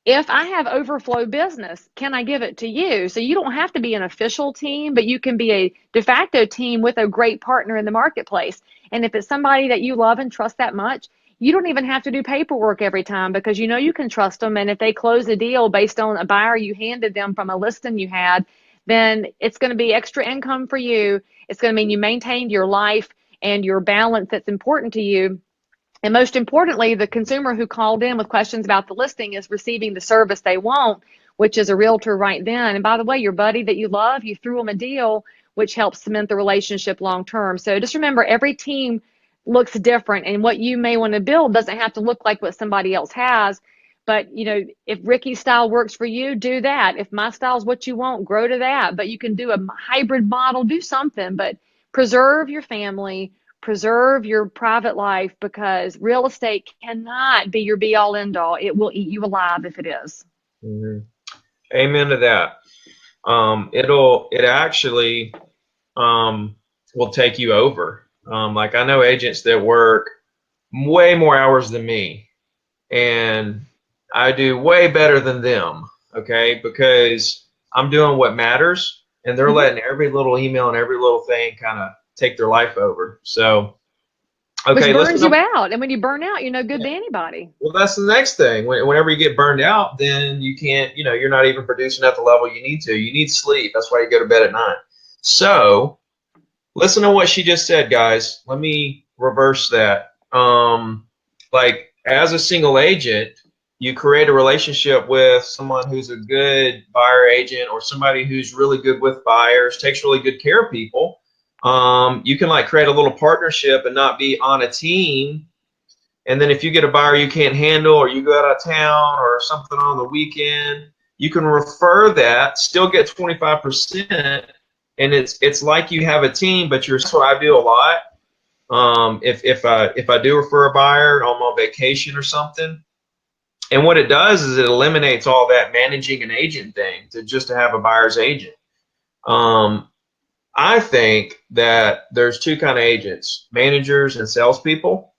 if I have overflow business, can I give it to you? So you don't have to be an official team, but you can be a de facto team with a great partner in the marketplace. And if it's somebody that you love and trust that much, you don't even have to do paperwork every time, because you can trust them. And if they close a deal based on a buyer you handed them from a listing you had, then it's going to be extra income for you. It's going to mean you maintained your life and your balance that's important to you. And most importantly, the consumer who called in with questions about the listing is receiving the service they want, which is a realtor right then. And by the way, your buddy that you love, you threw them a deal, which helps cement the relationship long term. So just remember, every team looks different, and what you may want to build doesn't have to look like what somebody else has. But if Ricky's style works for you, do that. If my style is what you want, grow to that. But you can do a hybrid model, do something, but preserve your family, preserve your private life, because real estate cannot be your be all end all. It will eat you alive if it is. Hmm. Amen to that. It actually will take you over. Like I know agents that work way more hours than me, and I do way better than them. okay, because I'm doing what matters, and they're Hmm. letting every little email and every little thing kind of take their life over. So, Which okay, listen burns to. you out. And when you burn out, you're no good to anybody. Well, that's the next thing. Whenever you get burned out, then you can't, you're not even producing at the level you need to. You need sleep. That's why you go to bed at 9. So, listen to what she just said, guys. Let me reverse that. Like, as a single agent, you create a relationship with someone who's a good buyer agent or somebody who's really good with buyers, takes really good care of people. You can like create a little partnership and not be on a team, and then if you get a buyer you can't handle, or you go out of town or something on the weekend, you can refer that, still get 25%, and it's like you have a team, but you're. That's what I do a lot. If I do refer a buyer, I'm on vacation or something, and what it does is it eliminates all that managing an agent thing to have a buyer's agent. Um, I think that there's two kind of agents: managers and salespeople.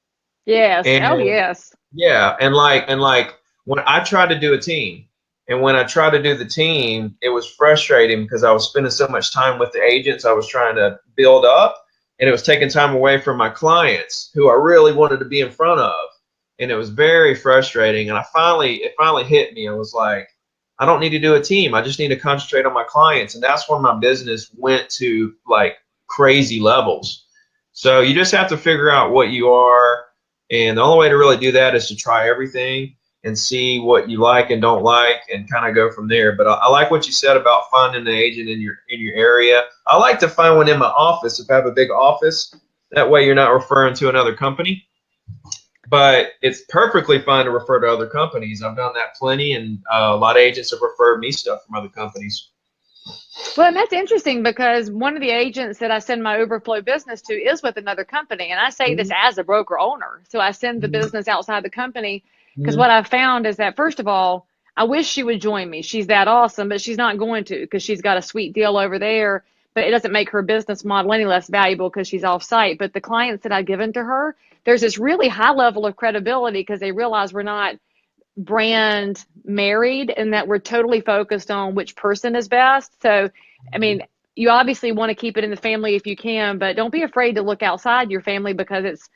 Yes. Oh, And yes. yeah, and like when I tried to do a team, and when I tried to do the team, it was frustrating because I was spending so much time with the agents I was trying to build up, and it was taking time away from my clients who I really wanted to be in front of, and it was very frustrating. And it finally hit me. I was like, I don't need to do a team. I just need to concentrate on my clients, and that's when my business went to like crazy levels. So you just have to figure out what you are, and the only way to really do that is to try everything and see what you like and don't like, and kind of go from there. But I like what you said about finding an agent in your area. I like to find one in my office if I have a big office. That way you're not referring to another company. But it's perfectly fine to refer to other companies. I've done that plenty, and a lot of agents have referred me stuff from other companies. Well, and that's interesting because one of the agents that I send my overflow business to is with another company. And I say this Mhm. as a broker owner. So I send the business outside the company because Mhm. what I found is that, first of all, I wish she would join me. She's that awesome, but she's not going to because she's got a sweet deal over there. But it doesn't make her business model any less valuable because she's off site. But the clients that I've given to her, there's this really high level of credibility because they realize we're not brand married and that we're totally focused on which person is best. So, I mean, you obviously want to keep it in the family if you can, but don't be afraid to look outside your family because it's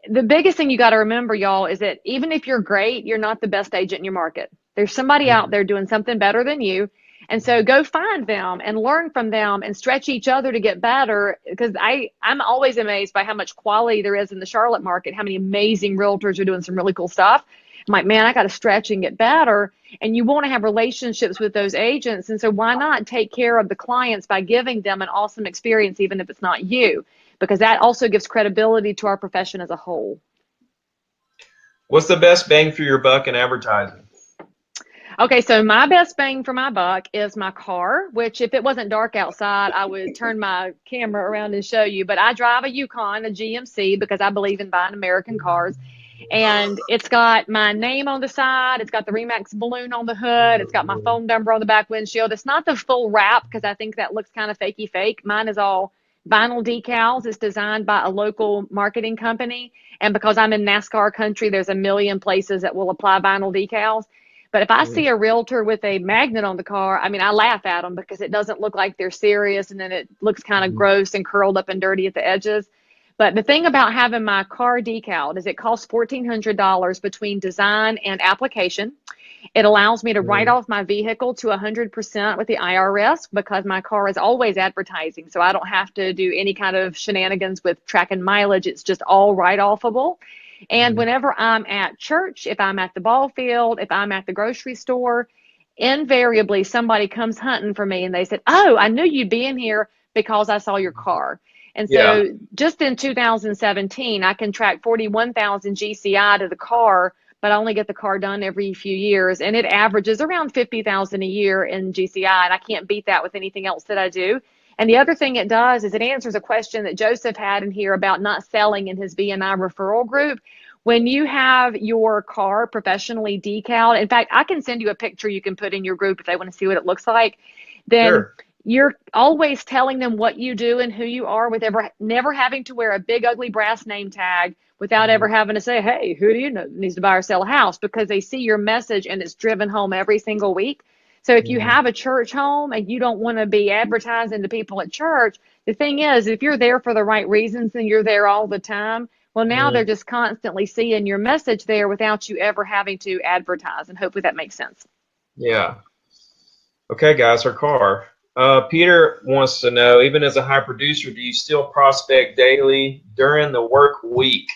the biggest thing you got to remember, y'all, is that even if you're great, you're not the best agent in your market. There's somebody out there doing something better than you. And so go find them and learn from them and stretch each other to get better. Because I'm always amazed by how much quality there is in the Charlotte market, how many amazing realtors are doing some really cool stuff. I'm like, man, I got to stretch and get better. And you want to have relationships with those agents. And so why not take care of the clients by giving them an awesome experience, even if it's not you? Because that also gives credibility to our profession as a whole. What's the best bang for your buck in advertising? Okay, so my best bang for my buck is my car, which if it wasn't dark outside, I would turn my camera around and show you. But I drive a Yukon, a GMC, because I believe in buying American cars. And it's got my name on the side. It's got the Remax balloon on the hood. It's got my phone number on the back windshield. It's not the full wrap because I think that looks kind of fakey fake. Mine is all vinyl decals. It's designed by a local marketing company. And because I'm in NASCAR country, there's a million places that will apply vinyl decals. But if I see a realtor with a magnet on the car, I mean, I laugh at them because it doesn't look like they're serious and then it looks kind of gross and curled up and dirty at the edges. But the thing about having my car decaled is it costs $1,400 between design and application. It allows me to write off my vehicle to 100% with the IRS because my car is always advertising. So I don't have to do any kind of shenanigans with tracking mileage. It's just all write offable. And whenever I'm at church, if I'm at the ball field, if I'm at the grocery store, invariably somebody comes hunting for me and they said, "Oh, I knew you'd be in here because I saw your car." And Yeah. so just in 2017, I can track 41,000 GCI to the car, but I only get the car done every few years. And it averages around 50,000 a year in GCI. And I can't beat that with anything else that I do. And the other thing it does is it answers a question that Joseph had in here about not selling in his BNI referral group. When you have your car professionally decaled, in fact, I can send you a picture you can put in your group if they want to see what it looks like, then Sure. you're always telling them what you do and who you are with never having to wear a big ugly brass name tag without ever having to say, "Hey, who do you know needs to buy or sell a house?" because they see your message and it's driven home every single week. So if you have a church home and you don't want to be advertising to people at church, the thing is, if you're there for the right reasons and you're there all the time, well, now they're just constantly seeing your message there without you ever having to advertise. And hopefully that makes sense. Yeah. Okay, guys, her car. Peter wants to know, even as a high producer, do you still prospect daily during the work week?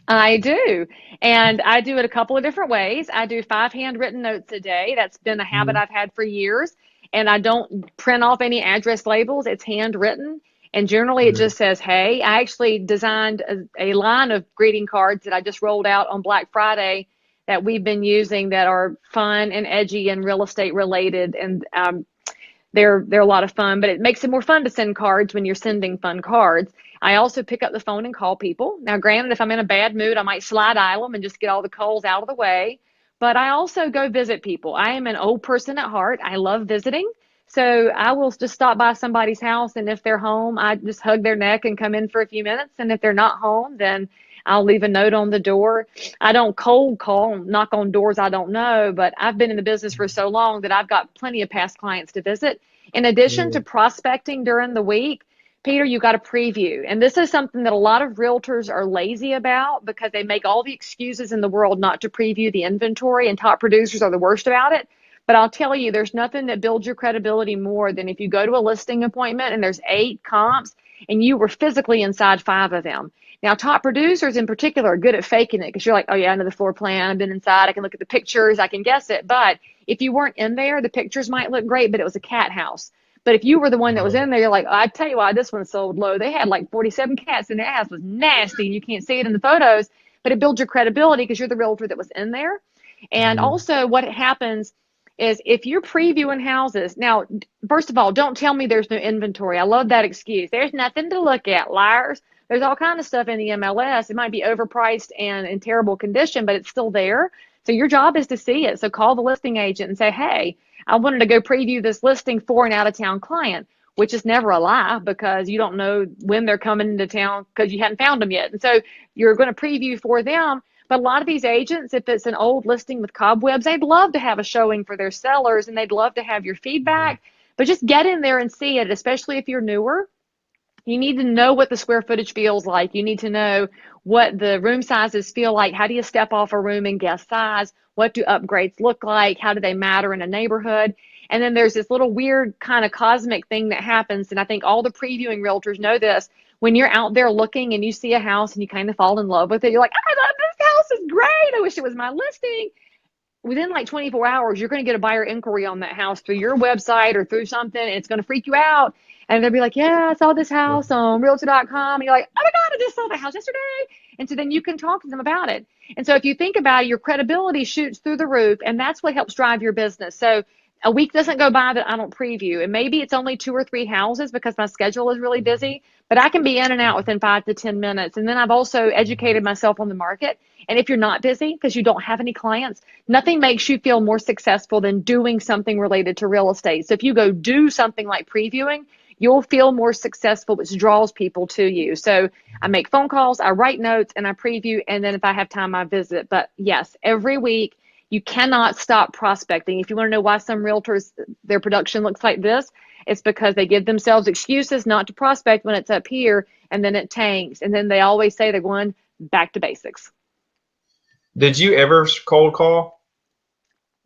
I do. And I do it a couple of different ways. I do 5 handwritten notes a day. That's been a habit I've had for years. And I don't print off any address labels. It's handwritten. And generally it just says, hey. I actually designed a line of greeting cards that I just rolled out on Black Friday that we've been using that are fun and edgy and real estate related. And they're a lot of fun, but it makes it more fun to send cards when you're sending fun cards. I also pick up the phone and call people. Now, granted, if I'm in a bad mood, I might slide dial them and just get all the calls out of the way. But I also go visit people. I am an old person at heart. I love visiting. So I will just stop by somebody's house, and if they're home, I just hug their neck and come in for a few minutes. And if they're not home, then I'll leave a note on the door. I don't cold call, knock on doors I don't know, but I've been in the business for so long that I've got plenty of past clients to visit. In addition to prospecting during the week, Peter, you got a preview. And this is something that a lot of realtors are lazy about because they make all the excuses in the world not to preview the inventory, and top producers are the worst about it. But I'll tell you, there's nothing that builds your credibility more than if you go to a listing appointment and there's 8 comps and you were physically inside 5 of them. Now, top producers in particular are good at faking it because you're like, oh, yeah, I know the floor plan. I've been inside. I can look at the pictures. I can guess it. But if you weren't in there, the pictures might look great, but it was a cat house. But if you were the one that was in there, you're like, oh, I tell you why this one sold low. They had like 47 cats in their house. It was nasty. And you can't see it in the photos, but it builds your credibility because you're the realtor that was in there. And also what happens is if you're previewing houses, now, first of all, don't tell me there's no inventory. I love that excuse. There's nothing to look at, liars. There's all kind of stuff in the MLS. It might be overpriced and in terrible condition, but it's still there. So your job is to see it. So call the listing agent and say, hey, I wanted to go preview this listing for an out-of-town client, which is never a lie because you don't know when they're coming into town because you hadn't found them yet. And so you're going to preview for them. But a lot of these agents, if it's an old listing with cobwebs, they'd love to have a showing for their sellers and they'd love to have your feedback. But just get in there and see it, especially if you're newer. You need to know what the square footage feels like. You need to know what the room sizes feel like. How do you step off a room and guess size? What do upgrades look like? How do they matter in a neighborhood? And then there's this little weird kind of cosmic thing that happens. And I think all the previewing realtors know this. When you're out there looking and you see a house and you kind of fall in love with it, you're like, I love this house. It's great. I wish it was my listing. Within like 24 hours, you're going to get a buyer inquiry on that house through your website or through something. It's going to freak you out. And they'll be like, yeah, I saw this house on Realtor.com. And you're like, oh my God, I just saw the house yesterday. And so then you can talk to them about it. And so if you think about it, your credibility shoots through the roof, and that's what helps drive your business. So a week doesn't go by that I don't preview. And maybe it's only 2 or 3 houses because my schedule is really busy, but I can be in and out within 5 to 10 minutes. And then I've also educated myself on the market. And if you're not busy because you don't have any clients, nothing makes you feel more successful than doing something related to real estate. So if you go do something like previewing, you'll feel more successful, which draws people to you. So I make phone calls, I write notes, and I preview. And then if I have time, I visit. But yes, every week, you cannot stop prospecting. If you want to know why some realtors, their production looks like this, it's because they give themselves excuses not to prospect when it's up here, and then it tanks. And then they always say they're going back to basics. Did you ever cold call?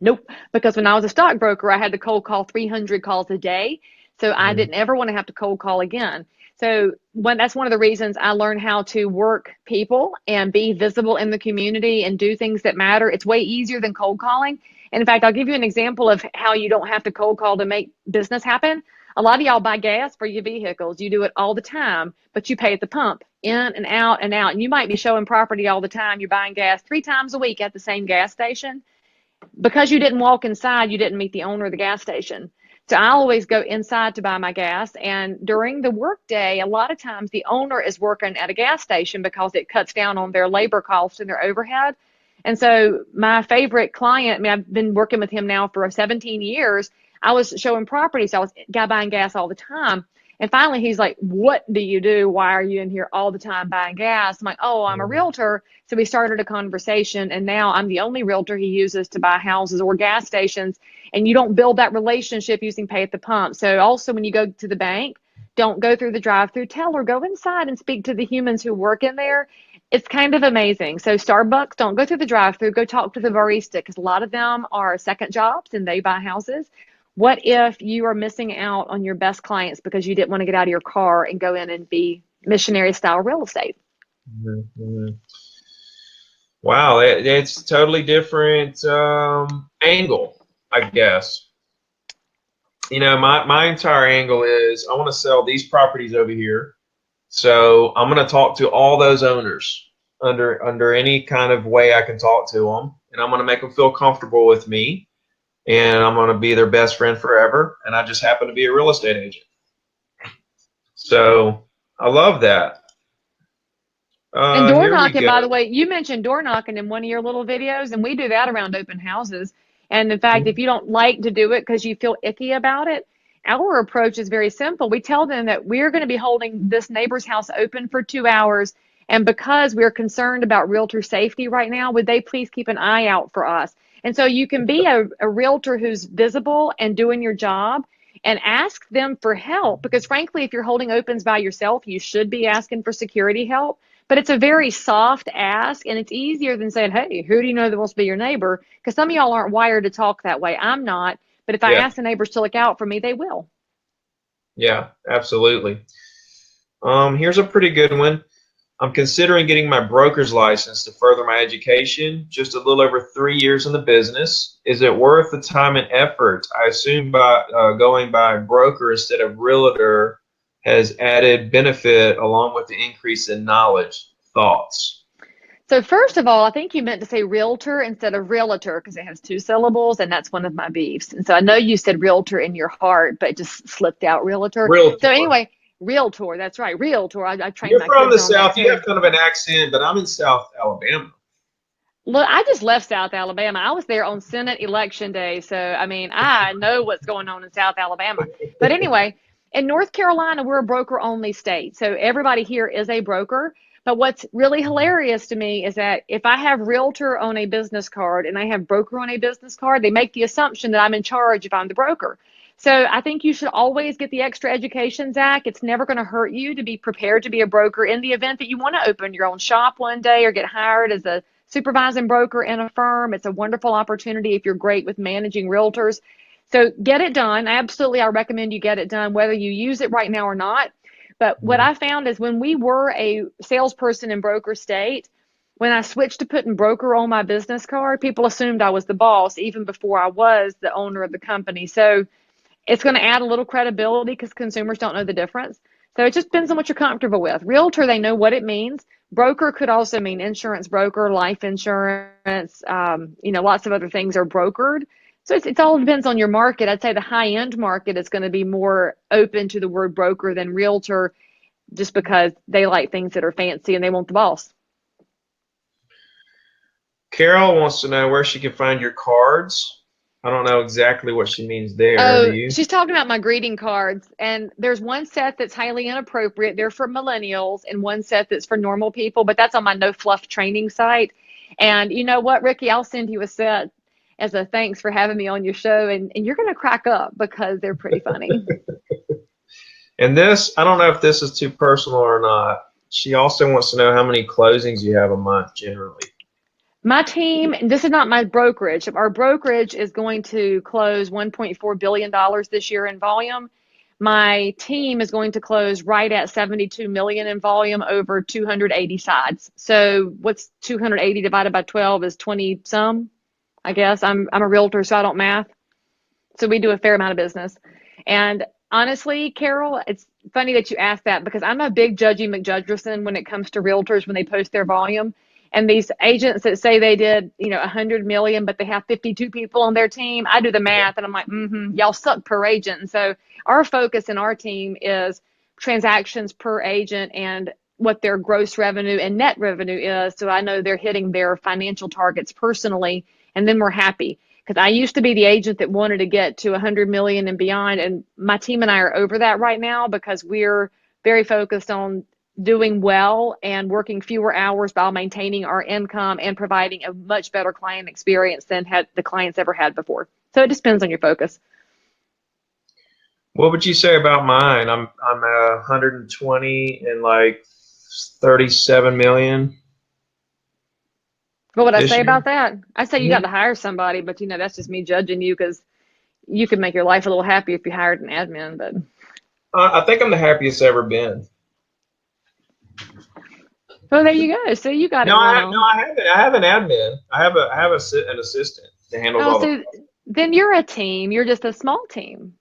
Nope. Because when I was a stockbroker, I had to cold call 300 calls a day. So I didn't ever want to have to cold call again. So that's one of the reasons I learned how to work people and be visible in the community and do things that matter. It's way easier than cold calling. And in fact, I'll give you an example of how you don't have to cold call to make business happen. A lot of y'all buy gas for your vehicles. You do it all the time, but you pay at the pump in and out and out. And you might be showing property all the time. You're buying gas 3 times a week at the same gas station. Because you didn't walk inside, you didn't meet the owner of the gas station. So I always go inside to buy my gas. And during the workday, a lot of times the owner is working at a gas station because it cuts down on their labor costs and their overhead. And so my favorite client, I mean, I've been working with him now for 17 years. I was showing properties. I was buying gas all the time. And finally, he's like, what do you do? Why are you in here all the time buying gas? I'm like, oh, I'm a realtor. So we started a conversation, and now I'm the only realtor he uses to buy houses or gas stations. And you don't build that relationship using pay at the pump. So also when you go to the bank, don't go through the drive-through teller. Go inside and speak to the humans who work in there. It's kind of amazing. So Starbucks, don't go through the drive-through. Go talk to the barista, because a lot of them are second jobs and they buy houses. What if you are missing out on your best clients because you didn't want to get out of your car and go in and be missionary style real estate? Mm-hmm. Wow, it's totally different angle, I guess. You know, my entire angle is I want to sell these properties over here. So I'm going to talk to all those owners under any kind of way I can talk to them, and I'm going to make them feel comfortable with me, and I'm going to be their best friend forever. And I just happen to be a real estate agent. So I love that. And door Here we knocking, go. by the way, you mentioned door knocking in one of your little videos, and we do that around open houses. And in fact, if you don't like to do it because you feel icky about it, our approach is very simple. We tell them that we're going to be holding this neighbor's house open for 2 hours. And because we're concerned about realtor safety right now, would they please keep an eye out for us? And so you can be a realtor who's visible and doing your job and ask them for help. Because frankly, if you're holding opens by yourself, you should be asking for security help. But it's a very soft ask, and it's easier than saying, hey, who do you know that wants to be your neighbor? Because some of y'all aren't wired to talk that way. I'm not. But if I Yeah, ask the neighbors to look out for me, they will. yeah, absolutely. Here's a pretty good one. I'm considering getting my broker's license to further my education. Just a little over 3 years in the business. Is it worth the time and effort? I assume by going by broker instead of realtor has added benefit along with the increase in knowledge. Thoughts? So first of all, I think you meant to say realtor instead of realtor because it has two syllables, and that's one of my beefs. And so I know you said realtor in your heart, but it just slipped out realtor. So Realtor. anyway, realtor, that's right, realtor. I trained You're my from kids the on that South. You too. have kind of an accent, but I'm in South Alabama. Look, I just left South Alabama. I was there on Senate election day. So, I mean, I know what's going on in South Alabama. But anyway, in North Carolina, we're a broker only state. So everybody here is a broker. But what's really hilarious to me is that if I have realtor on a business card and I have broker on a business card, they make the assumption that I'm in charge if I'm the broker. So I think you should always get the extra education, Zach. It's never going to hurt you to be prepared to be a broker in the event that you want to open your own shop one day or get hired as a supervising broker in a firm. It's a wonderful opportunity if you're great with managing realtors. So get it done. Absolutely, I recommend you get it done, whether you use it right now or not. But what I found is when we were a salesperson in broker state, when I switched to putting broker on my business card, people assumed I was the boss even before I was the owner of the company. So it's going to add a little credibility because consumers don't know the difference. So it just depends on what you're comfortable with. Realtor, they know what it means. Broker could also mean insurance broker, life insurance, lots of other things are brokered. So it all depends on your market. I'd say the high end market is going to be more open to the word broker than realtor just because they like things that are fancy and they want the boss. Carol wants to know where she can find your cards. I don't know exactly what she means there. Do Oh, you? she's talking about my greeting cards, and there's one set that's highly inappropriate. They're for millennials, and one set that's for normal people, but that's on my No Fluff training site. And you know what, Ricky, I'll send you a set as a thanks for having me on your show, and you're going to crack up because they're pretty funny. And this, I don't know if this is too personal or not. She also wants to know how many closings you have a month generally. My team, and this is not my brokerage. Our brokerage is going to close $1.4 billion this year in volume. My team is going to close right at 72 million in volume over 280 sides. So what's 280 divided by 12 is 20 some, I guess. I'm a realtor, so I don't math. So we do a fair amount of business. And honestly, Carol, it's funny that you asked that because I'm a big Judgy McJudgerson when it comes to realtors when they post their volume. And these agents that say they did, 100 million, but they have 52 people on their team, I do the math and I'm like, y'all suck per agent. And so our focus in our team is transactions per agent and what their gross revenue and net revenue is. So I know they're hitting their financial targets personally, and then we're happy. because I used to be the agent that wanted to get to 100 million and beyond, and my team and I are over that right now because we're very focused on doing well and working fewer hours while maintaining our income and providing a much better client experience than had the clients ever had before. So it just depends on your focus. What would you say about mine? I'm 120 and like 37 million What would I this say year. about that? I say you got Mhm. to hire somebody, but that's just me judging you because you could make your life a little happy if you hired an admin. But I think I'm the happiest I've ever been. well, there you go. So you got No, it going no, on. I haven't. I have an admin. An assistant that handles Oh, all the. so then you're a team. You're just a small team.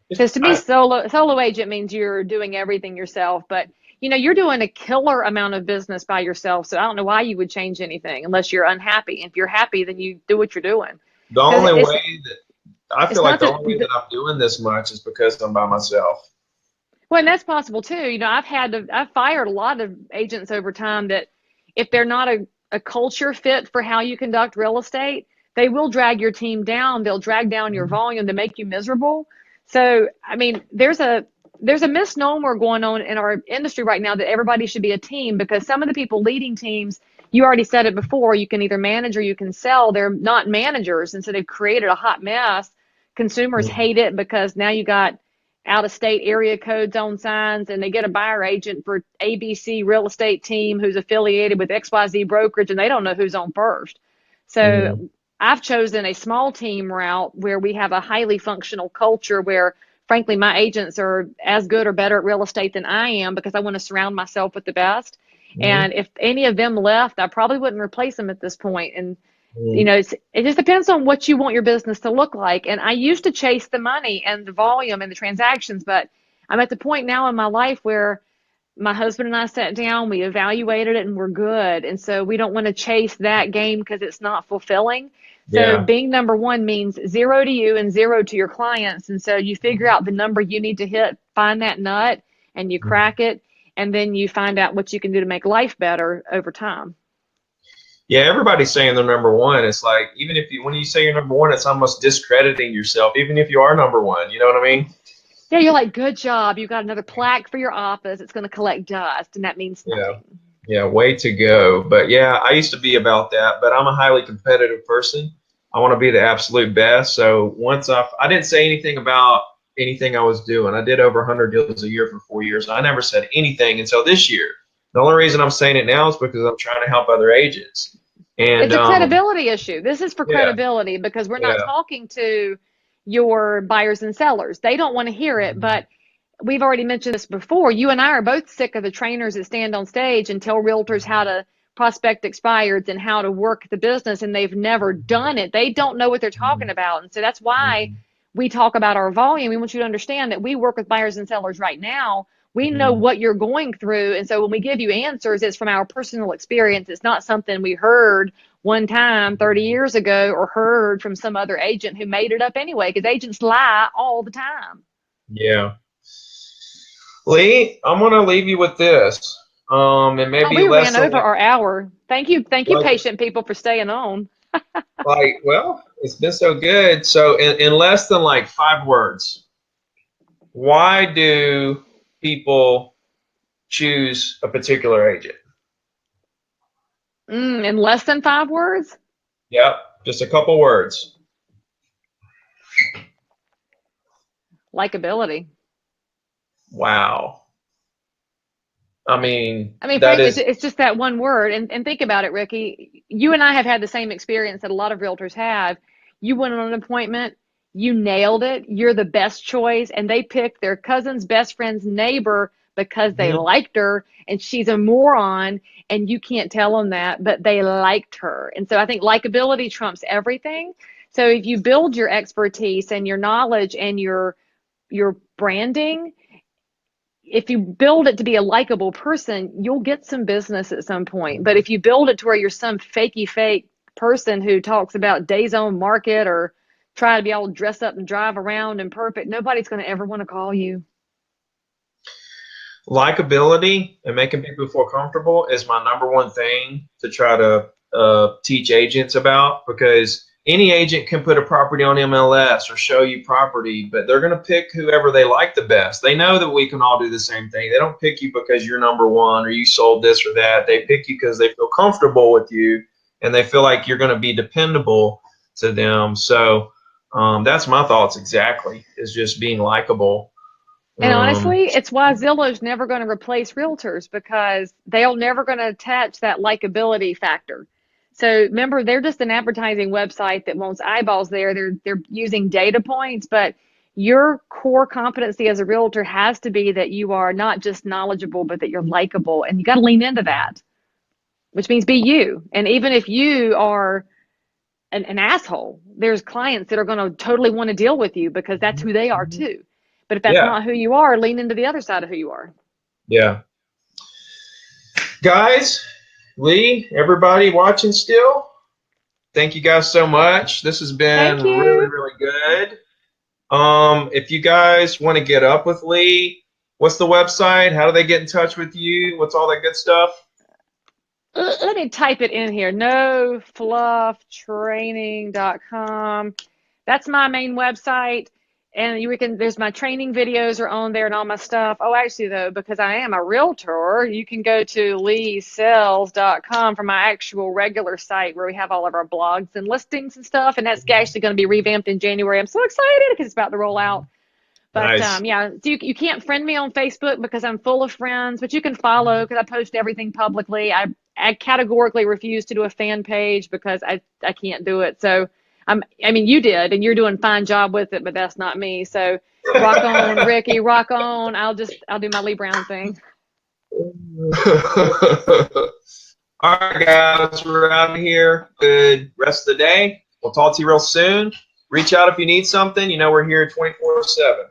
Because to me, I, solo agent means you're doing everything yourself. But you're doing a killer amount of business by yourself. So I don't know why you would change anything unless you're unhappy. If you're happy, then you do what you're doing. the Because only it's way that I feel it's like not the that. only way that I'm doing this much is because I'm by myself. Well, and that's possible too. I've fired a lot of agents over time that if they're not a culture fit for how you conduct real estate, they will drag your team down. They'll drag down your volume to make you miserable. So, I mean, there's a misnomer going on in our industry right now that everybody should be a team because some of the people leading teams, you already said it before, you can either manage or you can sell. They're not managers, and so they've created a hot mess. Consumers Mm. hate it because now you got out of state area codes on signs and they get a buyer agent for ABC real estate team who's affiliated with XYZ brokerage and they don't know who's on first. Mm. So I've chosen a small team route where we have a highly functional culture where frankly my agents are as good or better at real estate than I am because I want to surround myself with the best. Mm. And if any of them left, I probably wouldn't replace them at this point. And Mm. it just depends on what you want your business to look like. And I used to chase the money and the volume and the transactions, but I'm at the point now in my life where my husband and I sat down, we evaluated it, and we're good. And so we don't want to chase that game because it's not fulfilling. So Yeah. being number one means zero to you and zero to your clients. And so you figure out the number you need to hit, find that nut, and you Mm. crack it. And then you find out what you can do to make life better over time. Yeah, everybody's saying they're number one. It's like even if you when you say you're number one, it's almost discrediting yourself, even if you are number one. You know what I mean? Yeah, you're like, good job. You got another plaque for your office. It's going to collect dust, and that means Yeah. nothing. Yeah, way to go. But yeah, I used to be about that, but I'm a highly competitive person. I want to be the absolute best. So I didn't say anything about anything I was doing. I did over 100 deals a year for 4 years. I never said anything until this year. The only reason I'm saying it now is because I'm trying to help other agents. And It's a credibility issue. This is for yeah, credibility because we're not yeah. talking to your buyers and sellers. They don't want to hear it, but we've already mentioned this before. You and I are both sick of the trainers that stand on stage and tell realtors how to prospect expireds and how to work the business, and they've never done it. They don't know what they're talking about. And so that's why we talk about our volume. We want you to understand that we work with buyers and sellers right now. We know what you're going through. And so when we give you answers, it's from our personal experience. It's not something we heard one time 30 years ago or heard from some other agent who made it up anyway, because agents lie all the time. Yeah. Leigh, I'm gonna leave you with this. And Oh, maybe we ran less than over our hour. Thank you, like patient people, for staying on. well, it's been so good. So in less than like 5 words, why do people choose a particular agent? In less than 5 words? Yep, just a couple words. Likability. Wow. I mean, I mean, that frankly, is it's just that one word. And think about it, Ricky. You and I have had the same experience that a lot of realtors have. You went on an appointment, you nailed it, you're the best choice, and they picked their cousin's best friend's neighbor because they mhm, liked her and she's a moron, and you can't tell them that, but they liked her. And so I think likability trumps everything. So if you build your expertise and your knowledge and your branding, if you build it to be a likable person, you'll get some business at some point. But if you build it to where you're some fakey fake person who talks about days on market or try to be all dressed up and drive around and perfect, nobody's going to ever want to call you. likability and making people feel comfortable is my number one thing to try to teach agents about because any agent can put a property on MLS or show you property, but they're going to pick whoever they like the best. They know that we can all do the same thing. They don't pick you because you're number one or you sold this or that. They pick you because they feel comfortable with you and they feel like you're going to be dependable to them. So that's my thoughts exactly, is just being likable. And honestly, it's why Zillow's never going to replace realtors, because they're never going to attach that likability factor. So remember, they're just an advertising website that wants eyeballs there. They're using data points, but your core competency as a realtor has to be that you are not just knowledgeable, but that you're likable, and you got to lean into that, which means be you. And even if you are an asshole, there's clients that are going to totally want to deal with you because that's who they are too. But if that's Yeah. not who you are, lean into the other side of who you are. Yeah. Guys, Leigh, everybody watching still, thank you guys so much. This has been Thank really, you. really good. If you guys want to get up with Leigh, what's the website? How do they get in touch with you? What's all that good stuff? Let me type it in here. NoFluffTraining.com. That's my main website. And there's my training videos are on there and all my stuff. Oh, actually though, because I am a realtor, you can go to leesales.com for my actual regular site where we have all of our blogs and listings and stuff. And that's actually going to be revamped in January. I'm so excited because it's about to roll out. But Nice. yeah, so you can't friend me on Facebook because I'm full of friends, but you can follow because I post everything publicly. I categorically refuse to do a fan page because I can't do it. So I mean, you did, and you're doing a fine job with it, but that's not me. So rock on, Ricky, rock on. I'll do my Leigh Brown thing. All right, guys, we're out of here. Good rest of the day. We'll talk to you real soon. Reach out if you need something. You know we're here 24/7.